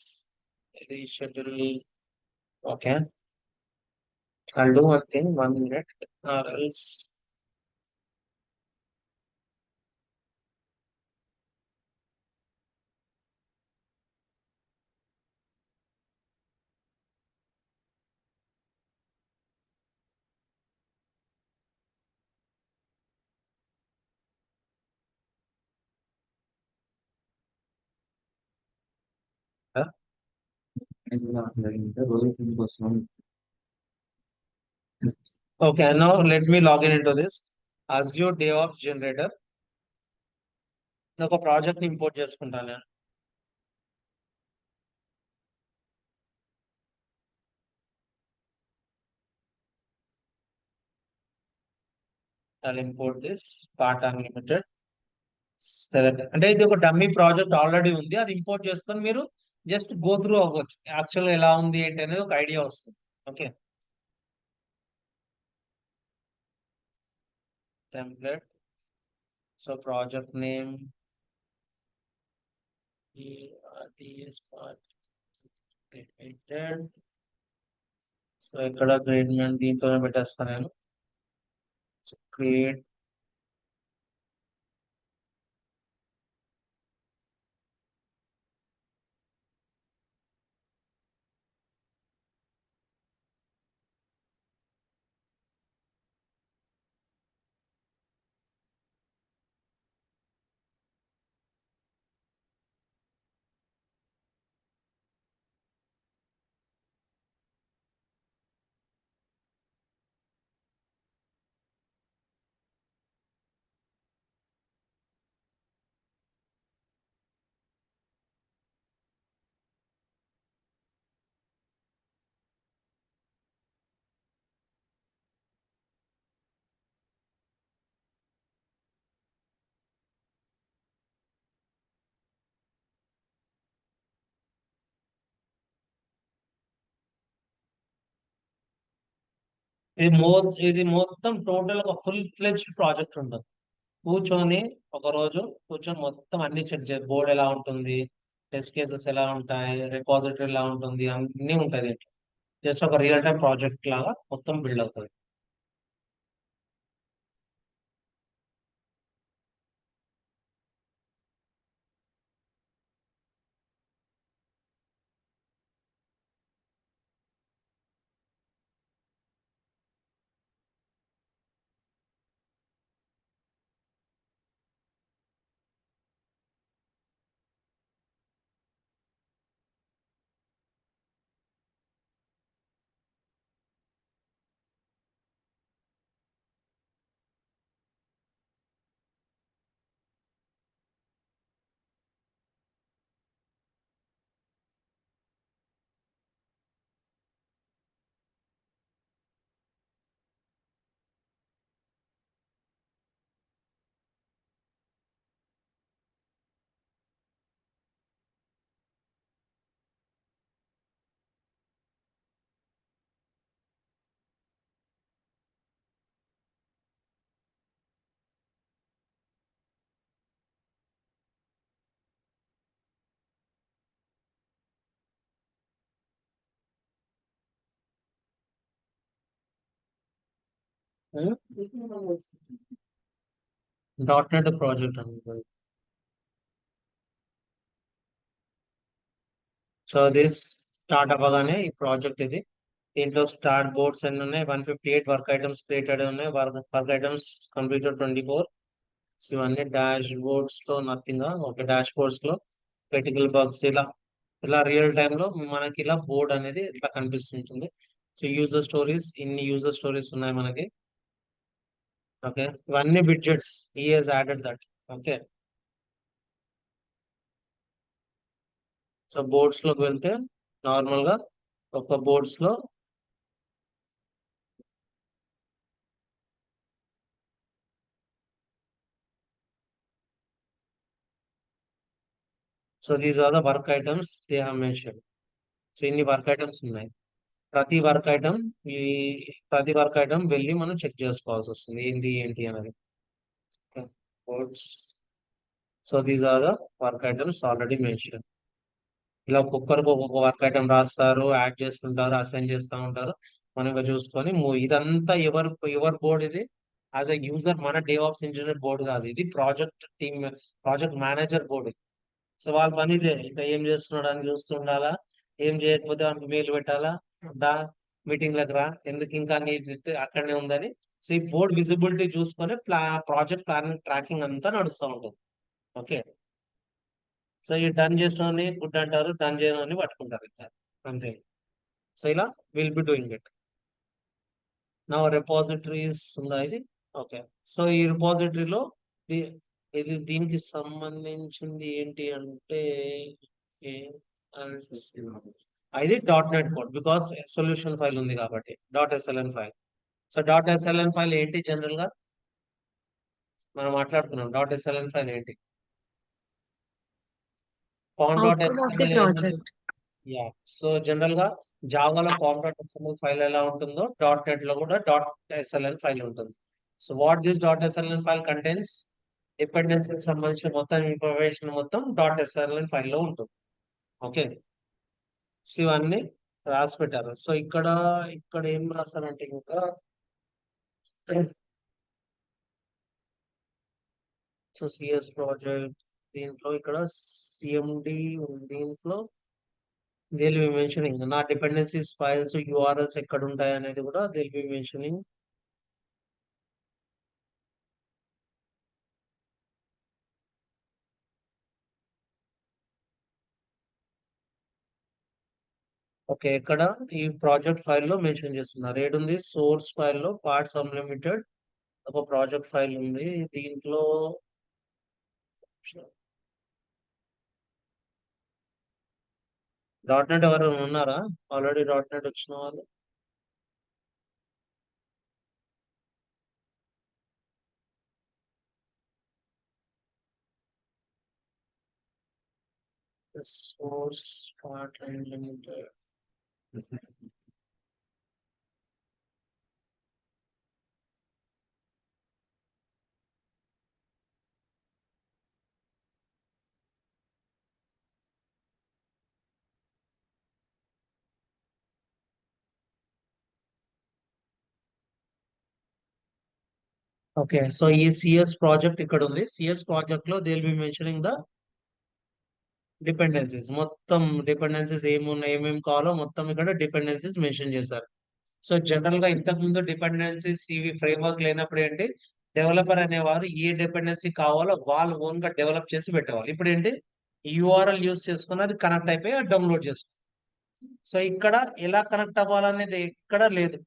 The schedule. Okay. I'll do one thing, 1 minute, or else. Huh? Okay, now let me log in into this Azure DevOps Generator. ఒక project ని import చేసుకుంటాను నేను. I'll import this part unlimited. Select అంటే ఇది ఒక dummy project already ఉంది, అది import చేసుకొని మీరు జస్ట్ గో త్రూ అవ్వచ్చు, యాక్చువల్ ఎలా ఉంది ఏంటి అనేది ఒక ఐడియా వస్తుంది. Okay, template. So project name so ఇక్కడ గ్రేడ్ నేమ్ దీంతోనే పెట్టేస్తాను నేను. క్రియేట్. ఇది మొత్తం టోటల్ ఒక ఫుల్ ఫ్లెడ్జ్డ్ ప్రాజెక్ట్ ఉంటుంది. కూర్చొని ఒక రోజు కూర్చొని మొత్తం అన్ని చెక్ చేయాలి, బోర్డ్ ఎలా ఉంటుంది, టెస్ట్ కేసెస్ ఎలా ఉంటాయి, రిపాజిటరీ ఎలా ఉంటుంది, అన్ని ఉంటుంది. జస్ట్ ఒక రియల్ టైం ప్రాజెక్ట్ లాగా మొత్తం బిల్డ్ అవుతుంది. డాట్ నెట్ ప్రాజెక్ట్ అనుకోండి. సో దిస్ స్టార్ట్ అవ్వగానే ఈ ప్రాజెక్ట్ ఇది. దీంట్లో స్టార్ట్ బోర్డ్స్ ఎన్ని ఉన్నాయి, 158 వర్క్ ఐటమ్స్ క్రియేటెడ్ ఉన్నాయి, వర్క్ ఐటమ్స్ కంప్లీటెడ్ 24. సో ఇవన్నీ డాష్ బోర్డ్స్ లో నథింగ్. ఒక డాష్ బోర్డ్స్ లో క్రిటికల్ బగ్స్ ఇలా ఇలా రియల్ టైమ్ లో మనకి ఇలా బోర్డ్ అనేది ఇట్లా కనిపిస్తుంటుంది. సో యూజర్ స్టోరీస్, ఇన్ని యూజర్ స్టోరీస్ ఉన్నాయి మనకి. ఓకే, ఇవన్నీ widgets, he has added that. Okay, so boards లోకి వెళ్తే నార్మల్ గా ఒక బోర్డ్స్ లో so these are the work items they have mention. So ఇన్ని వర్క్ ఐటమ్స్ ఉన్నాయి. ప్రతి వర్క్ ఐటమ్ ఈ ప్రతి వర్క్ ఐటమ్ వెళ్ళి మనం చెక్ చేసుకోవాల్సి వస్తుంది ఏంటి ఏంటి అనేది. Boards, so these are the work items already mention. ఇలా ఒక్కొక్కరికి ఒక్కొక్క వర్క్ ఐటమ్ రాస్తారు, యాడ్ చేస్తుంటారు, అసైన్ చేస్తూ ఉంటారు. మనం ఇంకా చూసుకొని ఇదంతా ఎవరి బోర్డు ఇది? యాజ్ అ యూజర్ మన డేవాప్స్ ఇంజనీర్ బోర్డు కాదు, ఇది project team, project manager board. So వాళ్ళ పని ఇదే, ఇంకా ఏం చేస్తున్నాడు అని చూస్తూ ఉండాలా, ఏం చేయకపోతే వానికి మెయిల్ పెట్టాలా, దా మీటింగ్ లకు రా, ఎందుకు ఇంకా నీ అక్కడనే ఉందని. సో ఈ బోర్డ్ విజిబిలిటీ చూసుకొని ప్రాజెక్ట్ ప్లానింగ్ ట్రాకింగ్ అంతా నడుస్తూ ఉంటుంది. ఓకే, సో ఈ డన్ చేసిన గుడ్ అంటారు, డన్ చేయని పట్టుకుంటారు ఇంకా, అంతే. సో ఇలా విల్ బి డూయింగ్ ఇట్. నా రెపాజిటరీస్ ఉందా ఇది? ఓకే, సో ఈ రిపాజిటరీలో ఇది దీనికి సంబంధించింది ఏంటి అంటే ఏ- ఇది dot net code, because solution file ఉంది కాబట్టి dot SLN file. So dot SLN file ఏంటి జనరల్ గా మనం మాట్లాడుతున్నాం, డాట్ ఎస్ఎల్ఎన్ ఫైల్ ఏంటి? Con dot Outcome of the SLN ఏముంటుంది? project. యా, సో జనరల్ గా జావాలో కాన్ డాట్ ఎస్ఎల్ఎన్ ఫైల్ ఎలా ఉంటుందో డాట్ నెట్ లో కూడా డాట్ ఎస్ఎల్ఎన్ ఫైల్ ఉంటుంది. So what this dot SLN file contains, డిపెండెన్సీకి సంబంధించిన మొత్తం ఇన్ఫర్మేషన్ మొత్తం డాట్ ఎస్ఎల్ఎన్ ఫైల్ లో ఉంటుంది. ఓకే, సో ఇవన్నీ రాసి పెట్టారు. సో ఇక్కడ ఇక్కడ ఏం రాస్తారంటే ఇంకా, సో సిఎస్ ప్రాజెక్ట్ దీంట్లో ఇక్కడ సిఎండి దీంట్లో దిల్ బి మెన్షనింగ్ నా డిపెండెన్సీస్ ఫైల్స్ యూఆర్ఎల్స్ ఎక్కడ ఉంటాయి అనేది కూడా దిల్ బి మెన్షనింగ్. ఓకే, ఇక్కడ ఈ ప్రాజెక్ట్ ఫైల్లో మెన్షన్ చేస్తున్నారు ఏడుంది, సోర్స్ ఫైల్లో పార్ట్స్ అన్లిమిటెడ్ ఒక ప్రాజెక్ట్ ఫైల్ ఉంది. దీంట్లో డాట్ నెట్ ఎవరైనా ఉన్నారా ఆల్రెడీ డాట్ నెట్ వచ్చిన వాళ్ళు? Source part unlimited. Okay, so ఈ సిఎస్ ప్రాజెక్ట్ ఇక్కడ ఉంది. సిఎస్ ప్రాజెక్ట్ లో they will B mentioning the dependencies, మొత్తం డిపెండెన్సీస్ ఏమున్నాయి, ఏమేమి కావాలో మొత్తం ఇక్కడ డిపెండెన్సీస్ మెన్షన్ చేశారు. సో జనరల్ గా ఇంతకు ముందు డిపెండెన్సీస్ ఇవి ఫ్రేమ్వర్క్ లేనప్పుడు ఏంటి, డెవలపర్ అనేవారు ఏ డిపెండెన్సీ కావాలో వాళ్ళు ఓన్ గా డెవలప్ చేసి పెట్టేవాళ్ళు. ఇప్పుడు ఏంటి, యూఆర్ఎల్ యూస్ చేసుకుని అది కనెక్ట్ అయిపోయి డౌన్లోడ్ చేసుకో. సో ఇక్కడ ఎలా కనెక్ట్ అవ్వాలనేది ఎక్కడ లేదు.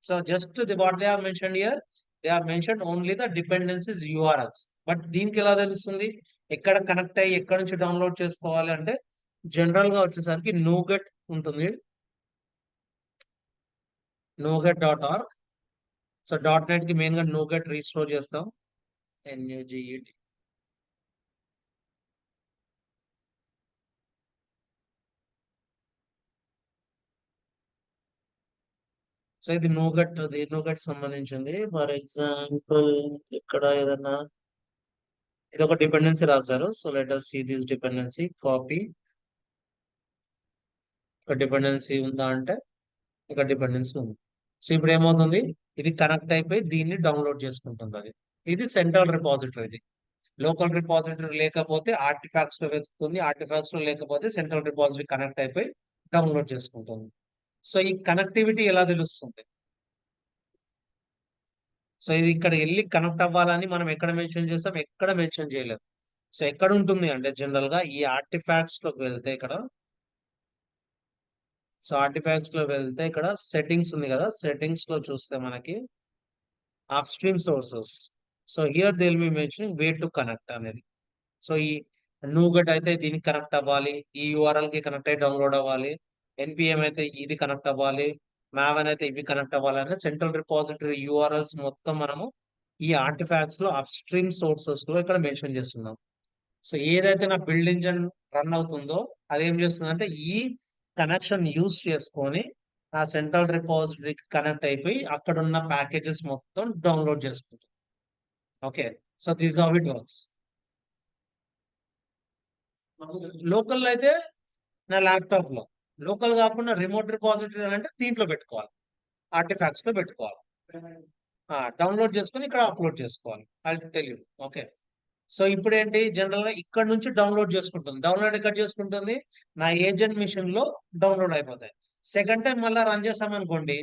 So just the what they have mentioned here, they have mentioned only the dependencies URLs. But దీనికి ఎలా తెలుస్తుంది ఎక్కడ కనెక్ట్ అయ్యి ఎక్కడ నుంచి డౌన్లోడ్ చేసుకోవాలి అంటే, జనరల్ గా వచ్చేసరికి నోగెట్ ఉంటుంది, noget.org. సో డాట్ నెట్ కి మెయిన్ గా నోగెట్ రీస్టోర్ చేస్తాం, NUGET. సో ఇది నోగెట్ సంబంధించింది. ఫర్ ఎగ్జాంపుల్ ఇక్కడ ఏదన్నా ఇది ఒక డిపెండెన్సీ రాశారు. So let us see this dependency, copy. ఒక డిపెండెన్సీ ఉందా అంటే ఇక్కడ డిపెండెన్సీ ఉంది. సో ఇప్పుడు ఏమవుతుంది, ఇది కనెక్ట్ అయిపోయి దీన్ని డౌన్లోడ్ చేసుకుంటుంది అది. ఇది సెంట్రల్ రిపాజిటరీ. ఇది లోకల్ రిపాజిటరీ లేకపోతే ఆర్టిఫాక్ట్స్ లో వెతుకుతుంది, ఆర్టిఫాక్ట్స్ లో లేకపోతే సెంట్రల్ రిపాజిటరీ కనెక్ట్ అయిపోయి డౌన్లోడ్ చేసుకుంటుంది. సో ఈ కనెక్టివిటీ ఎలా తెలుస్తుంది? సో ఇది ఇక్కడ వెళ్ళి కనెక్ట్ అవ్వాలని మనం ఎక్కడ మెన్షన్ చేస్తాం, ఎక్కడ మెన్షన్ చేయలేదు. సో ఎక్కడ ఉంటుంది అంటే జనరల్ గా ఈ ఆర్టిఫాక్ట్స్ లోకి వెళ్తే ఇక్కడ, సో ఆర్టిఫాక్ట్స్ లో వెళ్తే ఇక్కడ సెట్టింగ్స్ ఉంది కదా, సెట్టింగ్స్ లో చూస్తే మనకి up stream sources. So here they will B mentioning way to connect అనేది. సో ఈ నూగట్ అయితే దీనికి కనెక్ట్ అవ్వాలి, ఈ యూఆర్ఎల్ కి కనెక్ట్ అయ్యి డౌన్లోడ్ అవ్వాలి, ఎన్పిఎం అయితే ఇది కనెక్ట్ అవ్వాలి, మావెన్ అయితే ఇవి కనెక్ట్ అవ్వాలి అనేది సెంట్రల్ రిపాజిటరీ యూఆర్ఎల్స్ మొత్తం మనము ఈ ఆర్టిఫాక్ట్స్ లో అప్ స్ట్రీమ్ సోర్సెస్ లో ఇక్కడ మెన్షన్ చేస్తున్నాం. సో ఏదైతే నా బిల్డ్ ఇంజన్ రన్ అవుతుందో అది ఏం చేస్తుంది అంటే ఈ కనెక్షన్ యూజ్ చేసుకొని ఆ సెంట్రల్ రిపాజిటరీకి కనెక్ట్ అయిపోయి అక్కడ ఉన్న ప్యాకేజెస్ మొత్తం డౌన్లోడ్ చేసుకుంటుంది. Okay, so this how it works. Local అయితే నా ల్యాప్టాప్ లో, లోకల్ కాకుండా రిమోట్ రిపాజిటరీ అంటే దీంట్లో పెట్టుకోవాలి, ఆర్టిఫాక్ట్స్ లో పెట్టుకోవాలి, డౌన్లోడ్ చేసుకొని ఇక్కడ అప్లోడ్ చేసుకోవాలి. I tell you. Okay, so ఇప్పుడు ఏంటి, జనరల్ గా ఇక్కడ నుంచి డౌన్లోడ్ చేసుకుంటుంది. డౌన్లోడ్ ఎక్కడ చేసుకుంటుంది, నా ఏజెంట్ మిషన్ లో డౌన్లోడ్ అయిపోతాయి. సెకండ్ టైం మళ్ళీ రన్ చేస్తామనుకోండి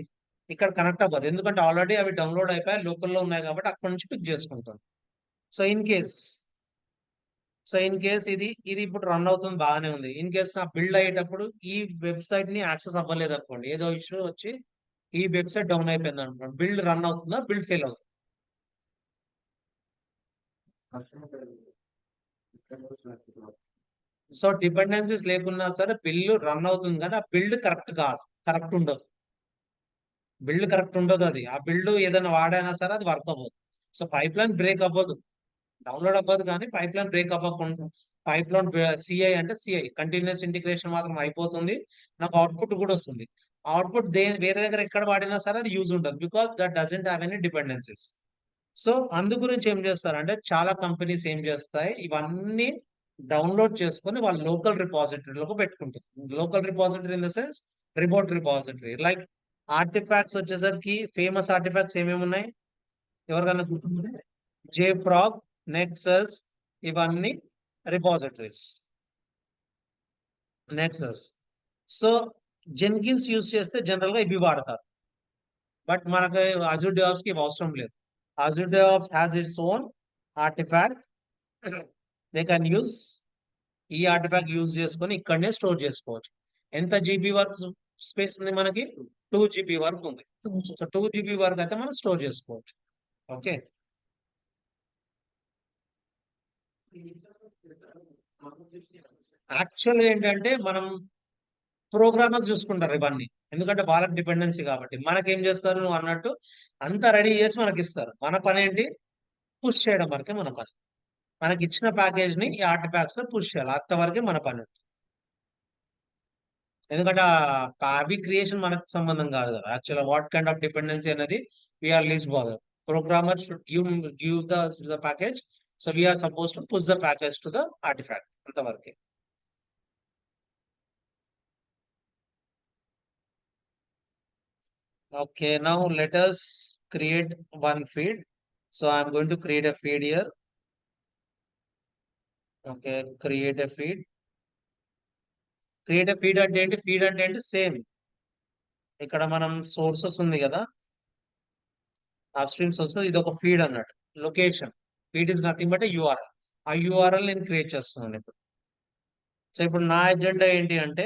ఇక్కడ కనెక్ట్ అవ్వదు, ఎందుకంటే ఆల్రెడీ అవి డౌన్లోడ్ అయిపోయి లోకల్లో ఉన్నాయి కాబట్టి అక్కడ నుంచి పిక్ చేసుకుంటుంది. సో ఇన్ కేస్ ఇది ఇప్పుడు రన్ అవుతుంది, బాగానే ఉంది. ఇన్ కేస్ నా బిల్డ్ అయ్యేటప్పుడు ఈ వెబ్సైట్ ని యాక్సెస్ అవ్వలేదు అనుకోండి, ఏదో ఇష్యూ వచ్చి ఈ వెబ్సైట్ డౌన్ అయిపోయింది అనుకోండి, బిల్డ్ రన్ అవుతుందా, బిల్డ్ ఫెయిల్ అవుతుంది. సో డిపెండెన్సీస్ లేకున్నా సరే బిల్లు రన్ అవుతుంది, కానీ ఆ బిల్డ్ కరెక్ట్ ఉండదు. బిల్డ్ కరెక్ట్ ఉండదు, అది ఆ బిల్డ్ ఏదైనా వాడైనా సరే అది వర్క్ అవ్వదు. సో పైప్ లైన్ బ్రేక్ అవ్వదు, డౌన్లోడ్ అవ్వదు, కానీ పైప్ లైన్ బ్రేక్ అవ్వకుండా పైప్ లైన్ సిఐ అంటే సిఐ కంటిన్యూస్ ఇంటిగ్రేషన్ మాత్రం అయిపోతుంది, నాకు అవుట్పుట్ కూడా వస్తుంది. అవుట్పుట్ వేరే దగ్గర ఎక్కడ వాడినా సరే అది యూజ్ ఉండదు, because that doesn't have any dependencies. So అందు గురించి ఏం చేస్తారంటే చాలా కంపెనీస్ ఏం చేస్తాయి, ఇవన్నీ డౌన్లోడ్ చేసుకొని వాళ్ళ లోకల్ రిపాజిటరీలోకి పెట్టుకుంటారు. Local repository in the sense remote repository. Like artefacts వచ్చేసరికి ఫేమస్ ఆర్టిఫాక్ట్స్ ఏమేమి ఉన్నాయి, ఎవరికైనా గుర్తుంటే JFrog, నెక్సస్, ఇవన్నీ repositories. Nexus. So Jenkins use చేస్తే జనరల్ గా ఇవి వాడతారు, బట్ మనకు అజూర్ డెవాప్స్ కి ఇవి అవసరం లేదు. Azure DevOps has its own artifact. They can use ఈ ఆర్టిఫాక్ట్ యూజ్ చేసుకొని ఇక్కడనే స్టోర్ చేసుకోవచ్చు. ఎంత జీబీ వర్క్ స్పేస్ ఉంది మనకి, 2 GB వరకు ఉంది. సో 2 GB వరకు అయితే మనం స్టోర్ చేసుకోవచ్చు. ఓకే, యాక్చువల్ ఏంటంటే మనం ప్రోగ్రామర్స్ చూసుకుంటారు ఇవన్నీ, ఎందుకంటే వాళ్ళకి డిపెండెన్సీ కాబట్టి. మనకేం చేస్తారు, నువ్వు అన్నట్టు అంతా రెడీ చేసి మనకి ఇస్తారు, మన పని ఏంటి, పుష్ చేయడం వరకే మన పని. మనకి ఇచ్చిన ప్యాకేజ్ ని ఈ ఆర్టిఫాక్ట్స్ లో పుష్ చేయాలి, అంతవరకే మన పని. ఎందుకంటే అవి క్రియేషన్ మనకు సంబంధం కాదు కదా. Actual what kind of dependency అనేది we're least bother. Programmer should give the package, so we're suppose to push the package to the artifact, అంతవరకే. Okay, now let us create one feed. So I'm going to create a feed here. Okay, create a feed. Create a feed అంటే ఏంటి, feed అంటే ఏంటి, same ఇక్కడ మనం sources ఉంది కదా, up stream sources, ఇది ఒక ఫీడ్ అన్నట్టు. Location feed is nothing but URL. ఆ యూఆర్ఎల్ నేను క్రియేట్ చేస్తున్నాను ఇప్పుడు. సో ఇప్పుడు నా ఎజెండా ఏంటి అంటే,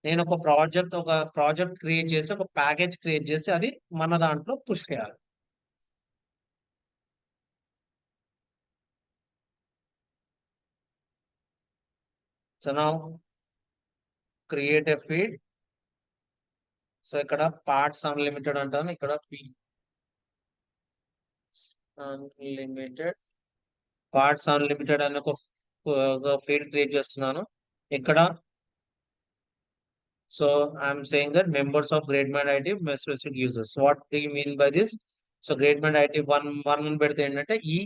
నేను ఒక ప్రాజెక్ట్ క్రియేట్ చేసి ఒక ప్యాకేజ్ క్రియేట్ చేసి అది మన దాంట్లో పుష్ చేయాలి. సో నా క్రియేట్ ఎ ఫీడ్. సో ఇక్కడ పార్ట్స్ అన్లిమిటెడ్ అంటాను, ఇక్కడ అన్లిమిటెడ్ పార్ట్స్ అన్లిమిటెడ్ అని ఒక ఫీడ్ క్రియేట్ చేస్తున్నాను ఇక్కడ. So I'm saying that members of great mind IT specific users. What do you mean by this? So great mind IT one పెడితే ఏంటంటే ఈ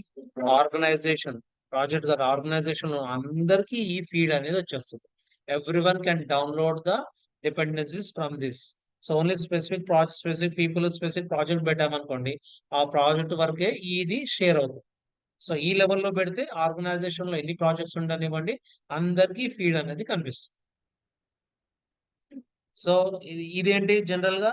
ఆర్గనైజేషన్ ప్రాజెక్ట్ గారు ఆర్గనైజేషన్ అందరికీ ఈ ఫీడ్ అనేది వచ్చేస్తుంది. Every one can download the dependencies from this. So only specific people specific project పెట్టామనుకోండి, ఆ ప్రాజెక్ట్ వరకే ఇది షేర్ అవుతుంది. సో ఈ లెవెల్లో పెడితే ఆర్గనైజేషన్ లో ఎన్ని ప్రాజెక్ట్స్ ఉండనివ్వండి, అందరికీ ఫీడ్ అనేది కనిపిస్తుంది. సో ఇదేంటి జనరల్ గా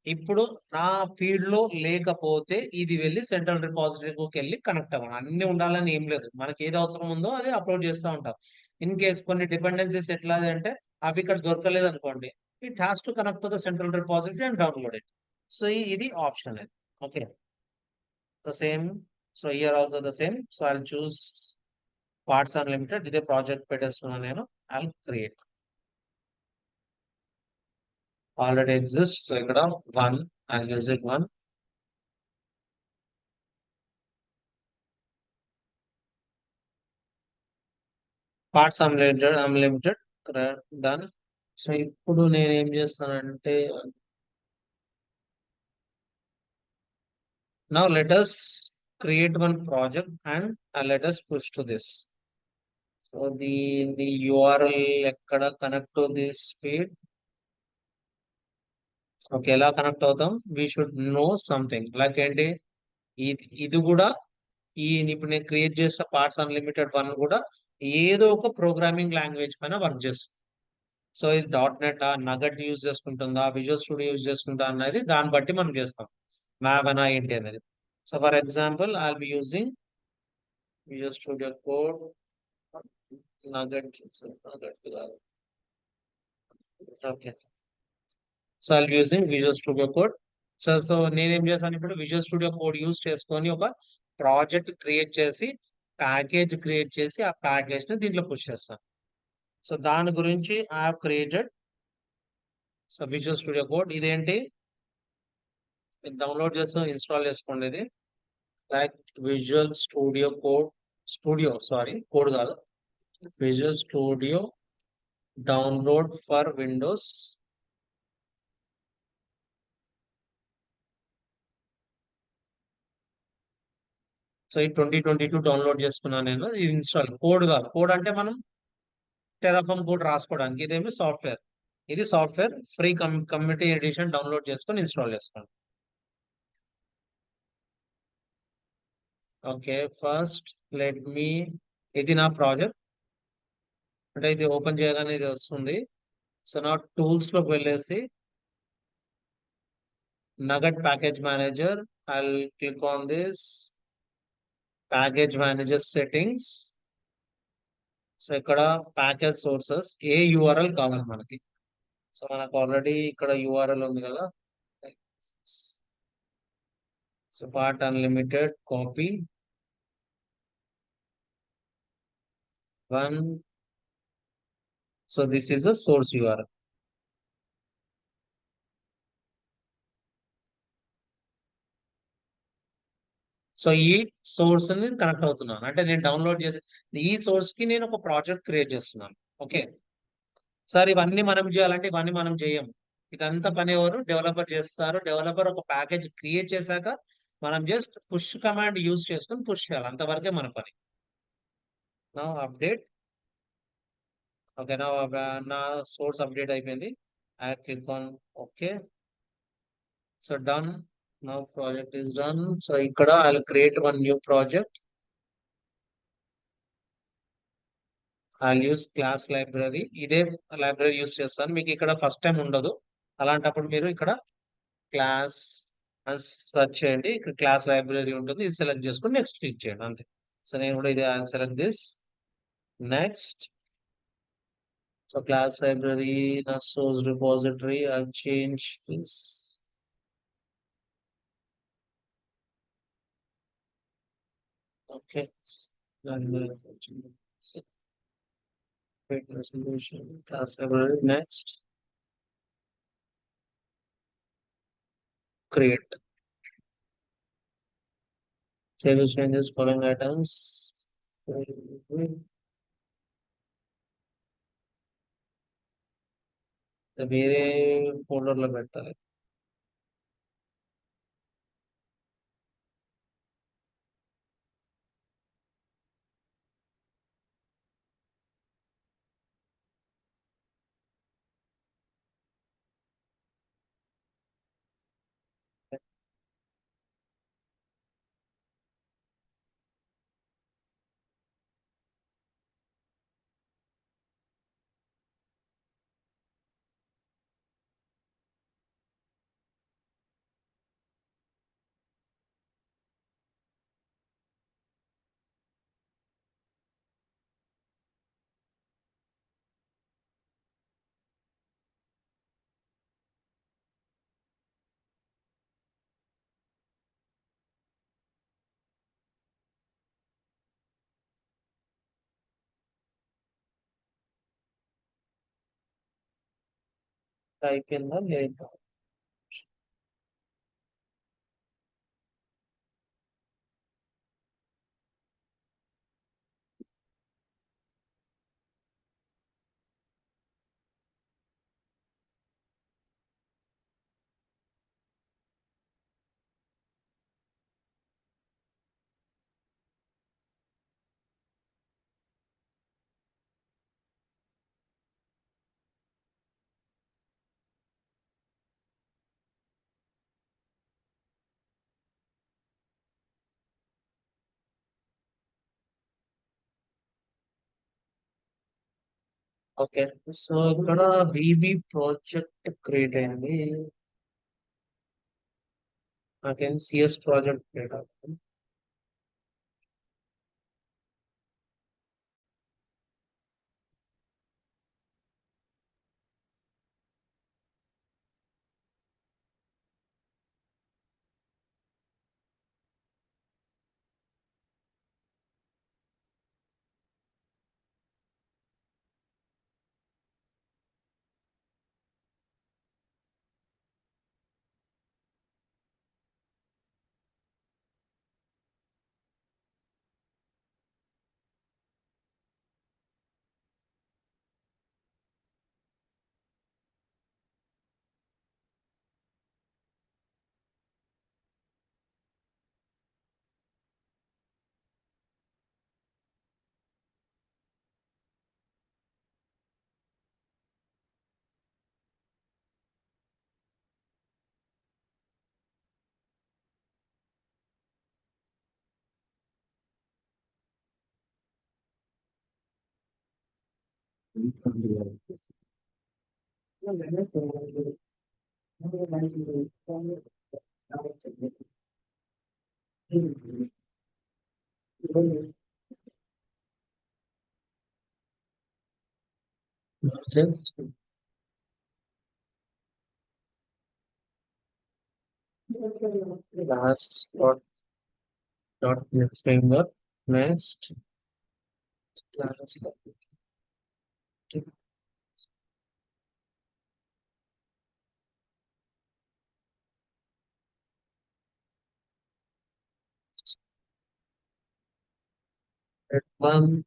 ఇప్పుడు నా ఫీల్డ్ లో లేకపోతే ఇది వెళ్ళి సెంట్రల్ రిపాజిటరీకి వెళ్ళి కనెక్ట్ అవ్వాలి. అన్ని ఉండాలని ఏం లేదు, మనకి ఏది అవసరం ఉందో అది అప్లోడ్ చేస్తూ ఉంటాం. ఇన్ కేస్ కొన్ని డిపెండెన్సీస్ ఎట్లా అంటే అవి ఇక్కడ దొరకలేదు అనుకోండి, it has to connect to the central repository and download it. So ఇది ఆప్షన్ అది. Okay, the same. So here also the same. So I choose parts unlimited. ఇదే ప్రాజెక్ట్ పెట్టేస్తున్నాను నేను. I create. Already exist. So ఇక్కడ 1 I use it 1. Parts unlimited done. So ఇప్పుడు నేను ఏం చేస్తానంటే, now let us create one project and let us push to this. So దీని URL ఎక్కడ connect to this feed. Okay, ఎలా connect అవుతాం? We should know something like ఏంటి, ఇది కూడా ఇప్పుడు నేను క్రియేట్ చేసిన పార్ట్స్ అన్లిమిటెడ్ 1 కూడా ఏదో ఒక ప్రోగ్రామింగ్ లాంగ్వేజ్ పైన వర్క్ చేస్తుంది. సో ఇది .NET నగట్ యూజ్ చేసుకుంటుందా, విజువల్ స్టూడియో యూజ్ చేసుకుంటా అనేది దాన్ని బట్టి మనం చేస్తాం మ్యావనా ఏంటి అనేది. So for example I will be using Visual Studio Code NuGet. Okay, so I will be using Visual Studio Code. So నేనేం చేస్తాను, ఇప్పుడు విజువల్ స్టూడియో కోడ్ యూజ్ చేసుకొని ఒక ప్రాజెక్ట్ క్రియేట్ చేసి ప్యాకేజ్ క్రియేట్ చేసి ఆ ప్యాకేజ్ ని దీంట్లో పుష్ చేస్తాను. సో దాని గురించి I have created. So visual Studio code ఇదేంటి, డౌన్లోడ్ చేస్తూ ఇన్స్టాల్ చేసుకోండి. ఇది లైక్ విజువల్ స్టూడియో కోడ్ కాదు, visual studio download for Windows. So ఈ 2022 డౌన్లోడ్ చేసుకున్నాను నేను. ఇది ఇన్స్టాల్ కోడ్ కాదు. కోడ్ అంటే మనం టెరాఫామ్ కోడ్ రాసుకోవడానికి, ఇదేమి సాఫ్ట్వేర్. ఇది software free community edition download చేసుకొని ఇన్స్టాల్ చేసుకోండి. ఓకే, ఫస్ట్ లెట్ మీ, ఇది నా ప్రాజెక్ట్ అంటే ఇది ఓపెన్ చేయగానే ఇది వస్తుంది. సో నా టూల్స్ లోకి వెళ్ళేసి NuGet package manager, I click on this package manager settings. So ఇక్కడ ప్యాకేజ్ సోర్సెస్ ఏ URL కావాలి మనకి. సో మనకు ఆల్రెడీ ఇక్కడ URL ఉంది కదా. So part unlimited copy 1. So this is the source URL. So ఈ సోర్స్ ని కనెక్ట్ అవుతున్నాను అంటే నేను డౌన్లోడ్ చేసి ఈ సోర్స్ కి నేను ఒక ప్రాజెక్ట్ క్రియేట్ చేస్తున్నాను. ఓకే సార్, ఇవన్నీ మనం చేయాలంటే ఇవన్నీ మనం చేయము. ఇదంతా పని ఎవరు డెవలపర్ చేస్తారు. డెవలపర్ ఒక ప్యాకేజ్ క్రియేట్ చేశాక మనం జస్ట్ పుష్ కమాండ్ యూజ్ చేసుకొని పుష్ చేయాలి, అంతవరకే మన పని. నా అప్డేట్. ఓకే, నా సోర్స్ అప్డేట్ అయిపోయింది. I click on okay. So done. నా ప్రాజెక్ట్ ఈస్ డన్. సో ఇక్కడ I create one new project. I use class library. ఇదే లైబ్రరీ యూస్ చేస్తాను. మీకు ఇక్కడ ఫస్ట్ టైం ఉండదు, అలాంటప్పుడు మీరు ఇక్కడ క్లాస్ అని సెర్చ్ చేయండి. ఇక్కడ క్లాస్ లైబ్రరీ ఉంటుంది, ఇది సెలెక్ట్ చేసుకొని నెక్స్ట్ క్లిక్ చేయండి అంతే. సో నేను కూడా ఇది select this next. So class library నా source repository I change this. Okay, resolution class library. Next, create. Save changes following items. వేరే ఫోల్డర్ లో పెట్టాలి. అయిపోయిందా లేదా? ఓకే. సో ఇక్కడ విబి ప్రాజెక్ట్ క్రియేట్ అయింది. నాకేం సిఎస్ ప్రాజెక్ట్ క్రియేట్ అవుతుంది. Project class .NET framework. Next class one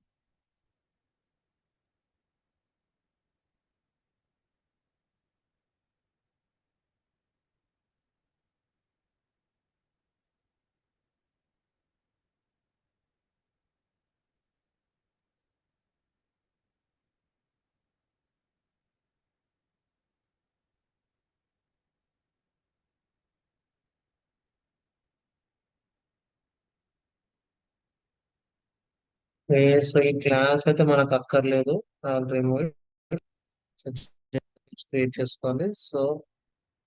so ఈ క్లాస్ అయితే మనకు అక్కర్లేదు. రిమూవ్ క్రియేట్ చేసుకోవాలి. So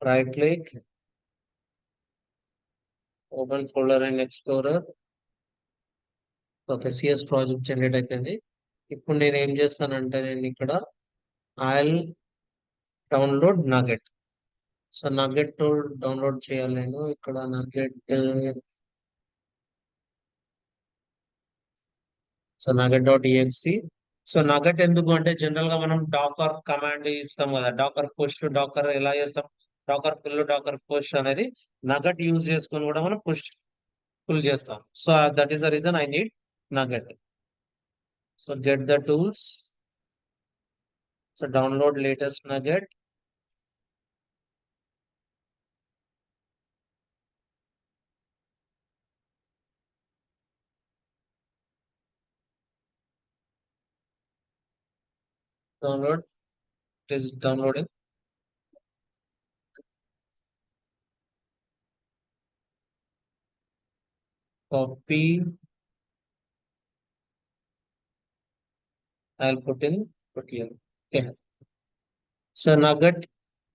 right click, open folder in explorer. Okay, CS project generate అయిపోయింది. ఇప్పుడు నేను ఏం చేస్తానంటే నేను ఇక్కడ I'll download nugget. So nugget download చేయాలి. నేను ఇక్కడ nugget, so nugget.exe. So nugget ఎందుకు అంటే జనరల్ గా మనం డాకర్ కమాండ్ ఇస్తాం కదా, డాకర్ పుష్, డాకర్ ఎలా చేస్తాం, డాకర్ పుల్, డాకర్ పుష్ అనేది నగెట్ యూజ్ చేసుకొని కూడా మనం పుష్ పుల్ చేస్తాం. So that is the reason I need nugget. So get the tools, so download latest nugget. Download, it is downloading. Copy, I'll put here. Okay. So nugget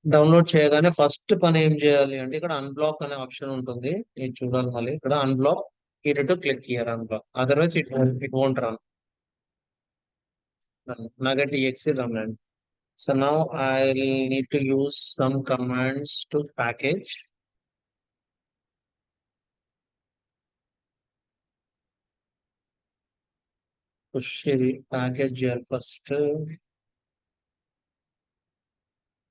download చేయగానే first పని ఏం చేయాలి అంటే ఇక్కడ unblock అనే option ఉంటుంది. ఇది చూడాలి మళ్ళీ ఇక్కడ అన్బ్లాక్. ఈ to click here unblock, otherwise it won't run. Nugget exe run and so now I'll need to use some commands to package. Push the package here first.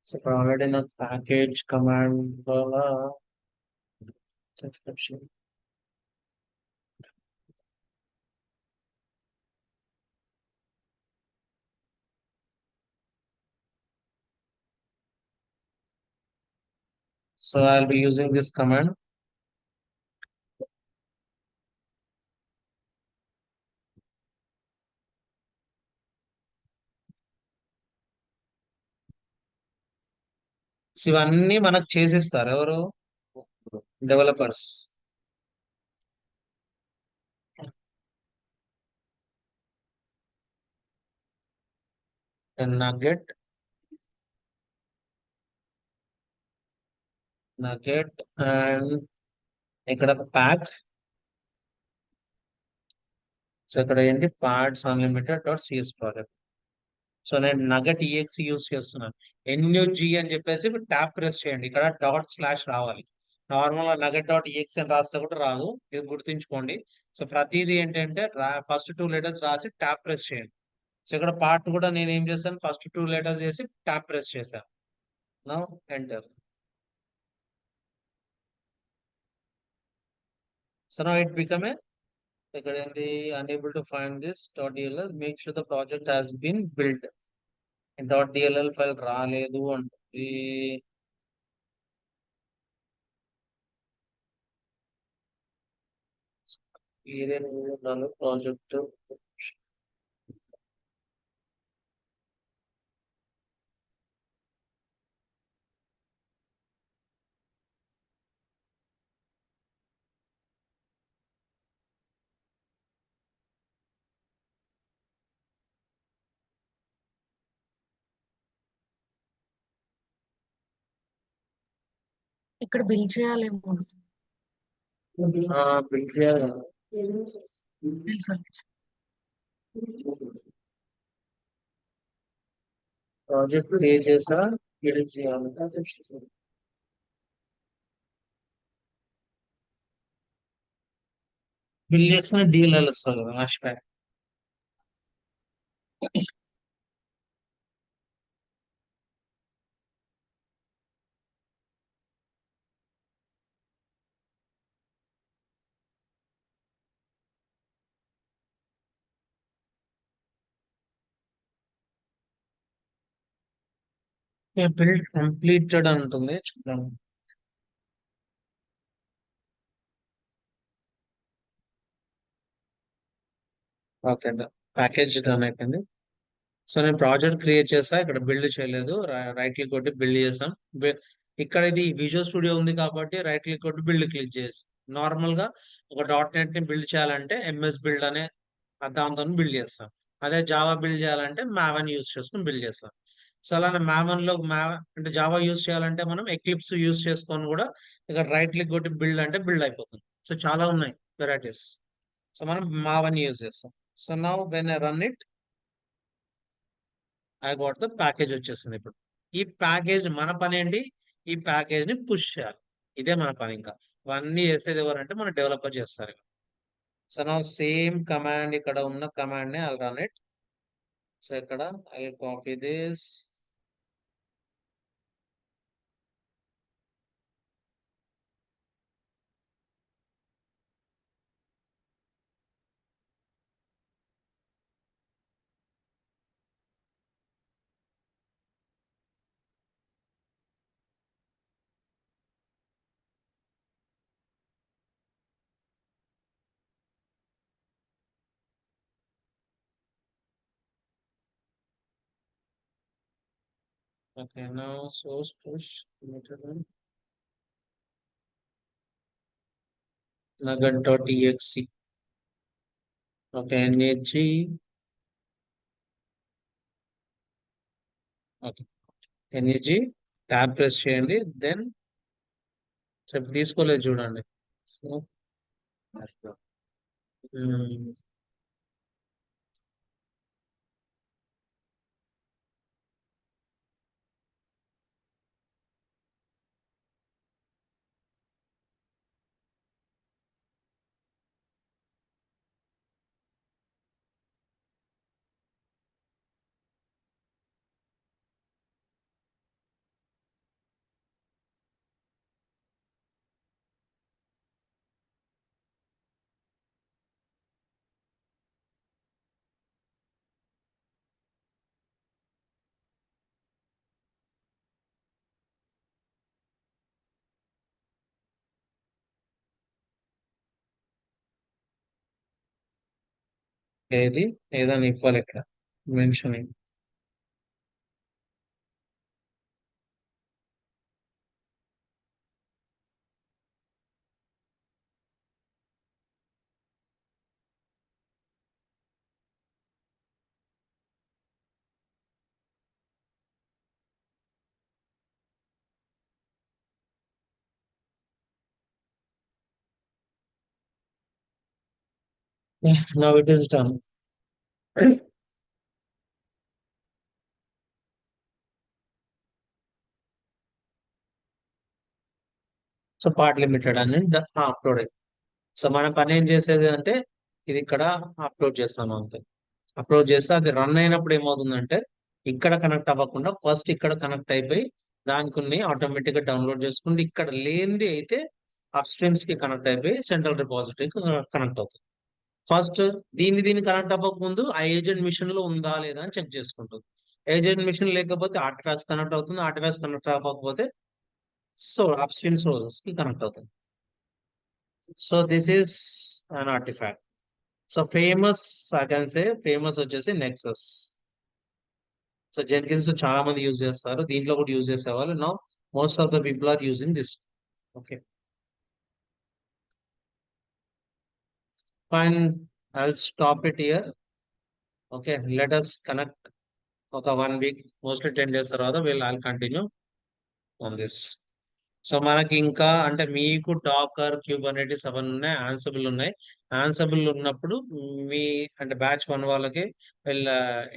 So ఇప్పుడు already నాకు package command వల్ల subscription. So I will be using this command. So ఇవన్నీ మనకు చేసిస్తారు ఎవరు? Developers. Nugget nugget and ఇక్కడ pack. So ఇక్కడ ఏంటి parts unlimited dot CS project. So నేను నగట్ ఈఎక్స్ యూస్ చేస్తున్నాను. ఎన్యూజీ అని చెప్పేసి ట్యాప్ ప్రెస్ చేయండి, ఇక్కడ డాట్ స్లాష్ రావాలి. నార్మల్ గా నగట్ డాట్ ఈఎక్స్ అని రాస్తే కూడా రాదు, ఇది గుర్తుంచుకోండి. సో ప్రతిదీ ఏంటంటే ఫస్ట్ 2 లెటర్స్ రాసి ట్యాప్ ప్రెస్ చేయండి. సో ఇక్కడ పార్ట్ కూడా నేను ఏం చేస్తాను, ఫస్ట్ 2 లెటర్స్ చేసి ట్యాప్ ప్రెస్ చేశాను. Now enter. So now it become a, ఇక్కడ ఏంటి unable to find this .dll, make sure the project has been built. .dll file రాలేదు అంటే వేరే ఉండాలి ప్రాజెక్ట్. ఇక్కడ బిల్ చేయాలేమో. బిల్డ్ చేయాలి. తెలుసా? ప్రాజెక్ట్ క్రియేట్ చేసా, బిల్డ్ చేయాలి. బిల్డ్ చేస్తున్న డీఎల్ఎల్ వస్తుంది కదా లాస్ట్ ప్యాక్. బిల్డ్ కంప్లీటెడ్ అని ఉంటుంది, చూద్దాం. ఓకే అండి, ప్యాకేజ్ డన్ అయిపోయింది. సో నేను ప్రాజెక్ట్ క్రియేట్ చేసా, ఇక్కడ బిల్డ్ చేయలేదు, రైట్ క్లిక్ కొట్టి బిల్డ్ చేసాం. ఇక్కడ ఇది విజువల్ స్టూడియో ఉంది కాబట్టి రైట్ క్లిక్ కొట్టి బిల్డ్ క్లిక్ చేసి, నార్మల్ గా ఒక డాట్ నెట్ ని బిల్డ్ చేయాలంటే ఎంఎస్ బిల్డ్ అనే దాంతో బిల్డ్ చేస్తాం. అదే జావా బిల్డ్ చేయాలంటే మావన్ యూస్ చేసుకుని బిల్డ్ చేస్తాం. సో అలానే మావన్ లో అంటే జావా యూస్ చేయాలంటే మనం ఎక్లిప్స్ యూస్ చేసుకొని కూడా ఇక్కడ రైట్ క్లిక్ కొట్టి బిల్డ్ అంటే బిల్డ్ అయిపోతుంది. సో చాలా ఉన్నాయి వెరైటీస్. సో మనం మావన్ యూస్ చేస్తాం. So now when I run it, I got the package వచ్చేసింది. ఇప్పుడు ఈ ప్యాకేజ్ మన పని ఏంటి, ఈ ప్యాకేజ్ ని పుష్ చేయాలి. ఇదే మన పని. ఇంకా ఇవన్నీ చేసేది ఎవరంటే మన డెవలపర్ చేస్తారు. సో నా సేమ్ కమాండ్, ఇక్కడ ఉన్న కమాండ్ ని ఐ రన్ ఇట్. సో ఇక్కడ I copy this. Okay, now source push nugget.exe. Okay, NH. Okay, NH tab press చేయండి. దెన్ చెప్పి తీసుకోలేదు చూడండి. సో ఏది ఏదని ఇవ్వాలి ఇక్కడ mentioning. Now it is done. So part limited అని అప్లోడ్. సో మన పని ఏం చేసేది అంటే ఇది ఇక్కడ అప్లోడ్ చేస్తాను అంతే. అప్లోడ్ చేస్తే అది రన్ అయినప్పుడు ఏమవుతుందంటే ఇక్కడ కనెక్ట్ అవ్వకుండా ఫస్ట్ ఇక్కడ కనెక్ట్ అయిపోయి దానికి ఆటోమేటిక్ గా డౌన్లోడ్ చేసుకుంటే ఇక్కడ లేనిది అయితే అప్ స్ట్రీమ్స్ కి కనెక్ట్ అయిపోయి సెంట్రల్ రిపాజిటరీకి కనెక్ట్ అవుతుంది. ఫస్ట్ దీన్ని కనెక్ట్ అవ్వక ముందు ఆ ఏజెంట్ మిషన్ లో ఉందా లేదా అని చెక్ చేసుకుంటుంది. ఏజెంట్ మిషన్ లేకపోతే ఆర్టిఫాక్ట్స్ కనెక్ట్ అవుతుంది. ఆర్టిఫాక్ట్స్ కనెక్ట్ అవ్వకపోతే సో అప్ స్ట్రీమ్ సోర్సెస్ కి కనెక్ట్ అవుతుంది. So this is an artifact. So famous I can say famous వచ్చేసి నెక్సస్. సో జెన్కిన్స్ లో చాలా మంది యూజ్ చేస్తారు, దీంట్లో కూడా యూజ్ చేసేవాళ్ళు. Now most of the people are using this. Okay fine, I'll stop it here. Okay let us connect ఒక 1 week, mostly 10 days తర్వాత I'll continue on this. So మనకి ఇంకా అంటే మీకు డాకర్ క్యూబర్నెటిస్ అవన్నీ ఉన్నాయి, ఆన్సిబుల్ ఉన్నాయి. ఆన్సిబుల్ ఉన్నప్పుడు మీ అంటే బ్యాచ్ 1 వాళ్ళకి వీళ్ళ